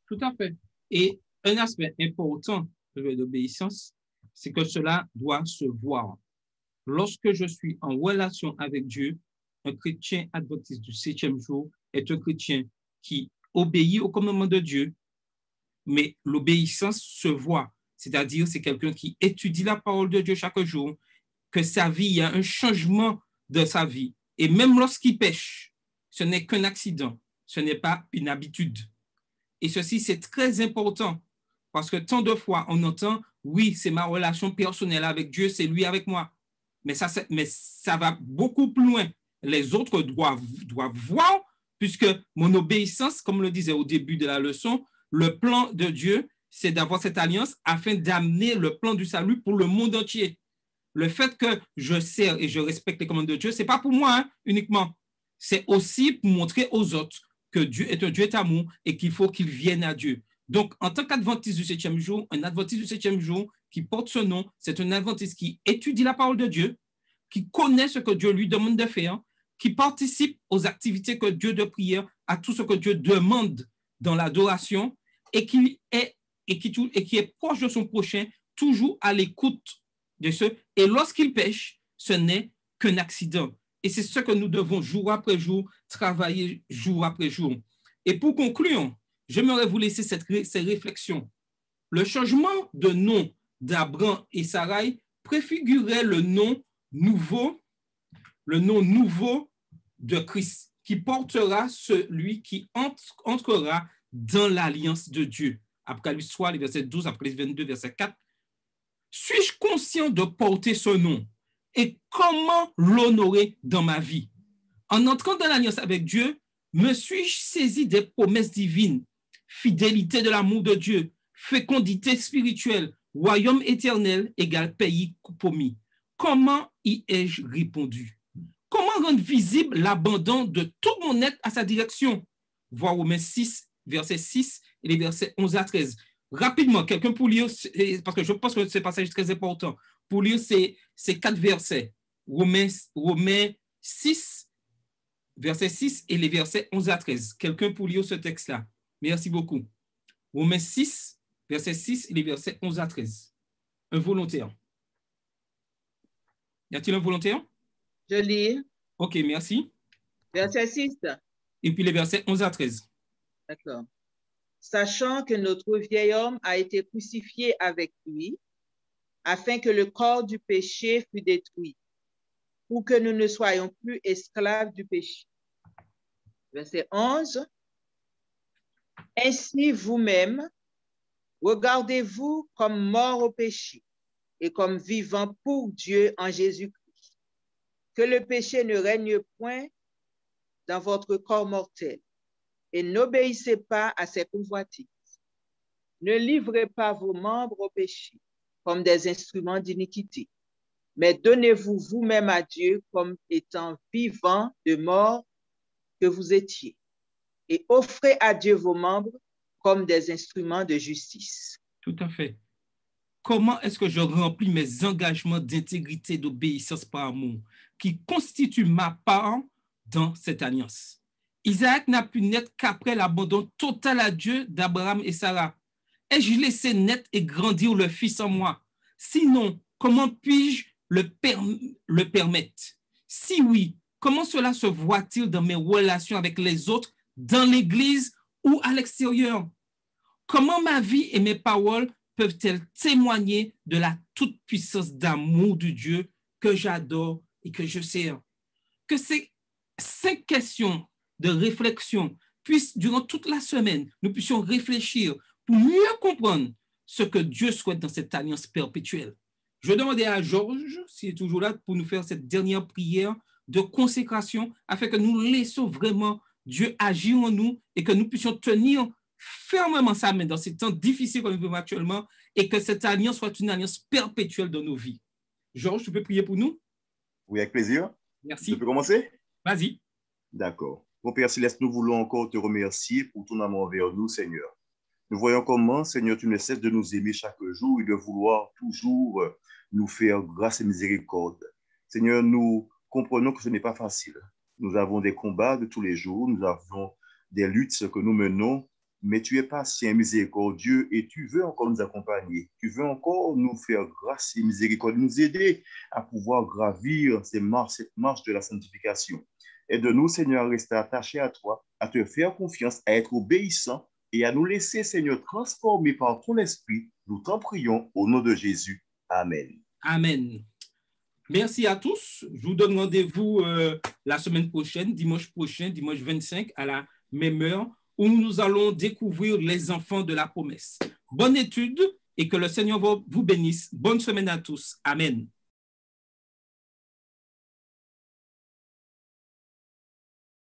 Tout à fait. Et un aspect important de l'obéissance, c'est que cela doit se voir. Lorsque je suis en relation avec Dieu, un chrétien adventiste du 7e jour est un chrétien qui obéit au commandement de Dieu, mais l'obéissance se voit. C'est-à-dire, c'est quelqu'un qui étudie la parole de Dieu chaque jour, que sa vie, il y a un changement de sa vie. Et même lorsqu'il pêche, ce n'est qu'un accident, ce n'est pas une habitude. Et ceci, c'est très important, parce que tant de fois, on entend, oui, c'est ma relation personnelle avec Dieu, c'est lui avec moi. Mais ça va beaucoup plus loin. Les autres doivent voir, puisque mon obéissance, comme le disait au début de la leçon, le plan de Dieu, c'est d'avoir cette alliance afin d'amener le plan du salut pour le monde entier. Le fait que je sers et je respecte les commandes de Dieu, ce n'est pas pour moi uniquement. C'est aussi pour montrer aux autres que Dieu est un Dieu d'amour et qu'il faut qu'ils viennent à Dieu. Donc, en tant qu'adventiste du 7e jour, un adventiste du 7e jour qui porte ce nom, c'est un adventiste qui étudie la parole de Dieu, qui connaît ce que Dieu lui demande de faire, qui participe aux activités que Dieu de prière, à tout ce que Dieu demande dans l'adoration et qui est proche de son prochain, toujours à l'écoute de ceux. Et lorsqu'il pêche, ce n'est qu'un accident. Et c'est ce que nous devons jour après jour travailler jour après jour. Et pour conclure, j'aimerais vous laisser ces réflexions. Le changement de nom d'Abraham et Sarai préfigurait le nom nouveau de Christ, qui portera celui qui entrera dans l'alliance de Dieu. Apocalypse 3, les versets 12, Apocalypse 22, verset 4. Suis-je conscient de porter ce nom et comment l'honorer dans ma vie? En entrant dans l'alliance avec Dieu, me suis-je saisi des promesses divines, fidélité de l'amour de Dieu, fécondité spirituelle, royaume éternel égale pays promis? Comment y ai-je répondu? Comment rendre visible l'abandon de tout mon être à sa direction? Voir Romains 6, verset 6 et les versets 11 à 13. Rapidement, quelqu'un pour lire, parce que je pense que ce passage est très important, pour lire ces 4 versets. Romains 6, verset 6 et les versets 11 à 13. Quelqu'un pour lire ce texte-là. Merci beaucoup. Romains 6, verset 6 et les versets 11 à 13. Un volontaire. Y a-t-il un volontaire? Je lis. OK, merci. Verset 6. Et puis les versets 11 à 13. D'accord. Sachant que notre vieil homme a été crucifié avec lui, afin que le corps du péché fût détruit, pour que nous ne soyons plus esclaves du péché. Verset 11. Ainsi vous-même, regardez-vous comme morts au péché et comme vivants pour Dieu en Jésus-Christ. Que le péché ne règne point dans votre corps mortel et n'obéissez pas à ses convoitises. Ne livrez pas vos membres au péché comme des instruments d'iniquité, mais donnez-vous vous-même à Dieu comme étant vivants de mort que vous étiez, et offrez à Dieu vos membres comme des instruments de justice. Tout à fait. Comment est-ce que je remplis mes engagements d'intégrité, d'obéissance par amour, qui constituent ma part dans cette alliance? Isaac n'a pu naître qu'après l'abandon total à Dieu d'Abraham et Sarah. Ai-je laissé naître et grandir le fils en moi? Sinon, comment puis-je le permettre? Si oui, comment cela se voit-il dans mes relations avec les autres, dans l'Église ou à l'extérieur? Comment ma vie et mes paroles peuvent-elles témoigner de la toute-puissance d'amour de Dieu que j'adore et que je sers? Que ces 5 questions de réflexion puissent, durant toute la semaine, nous puissions réfléchir pour mieux comprendre ce que Dieu souhaite dans cette alliance perpétuelle. Je vais demander à Georges, s'il est toujours là, pour nous faire cette dernière prière de consécration, afin que nous laissions vraiment Dieu agir en nous et que nous puissions tenir fermement sa main dans ces temps difficiles que nous vivons actuellement et que cette alliance soit une alliance perpétuelle dans nos vies. Georges, tu peux prier pour nous? Oui, avec plaisir. Merci. Je peux commencer? Vas-y. D'accord. Mon Père Céleste, nous voulons encore te remercier pour ton amour envers nous, Seigneur. Nous voyons comment, Seigneur, tu ne cesses de nous aimer chaque jour et de vouloir toujours nous faire grâce et miséricorde. Seigneur, nous comprenons que ce n'est pas facile. Nous avons des combats de tous les jours, nous avons des luttes que nous menons, mais tu es patient, miséricordieux et tu veux encore nous accompagner. Tu veux encore nous faire grâce et miséricorde, nous aider à pouvoir gravir cette marche de la sanctification. Aide-nous, Seigneur, à rester attachés à toi, à te faire confiance, à être obéissants et à nous laisser, Seigneur, transformer par ton esprit. Nous t'en prions au nom de Jésus. Amen. Amen. Merci à tous. Je vous donne rendez-vous la semaine prochaine, dimanche 25, à la même heure, où nous allons découvrir les enfants de la promesse. Bonne étude et que le Seigneur vous bénisse. Bonne semaine à tous. Amen.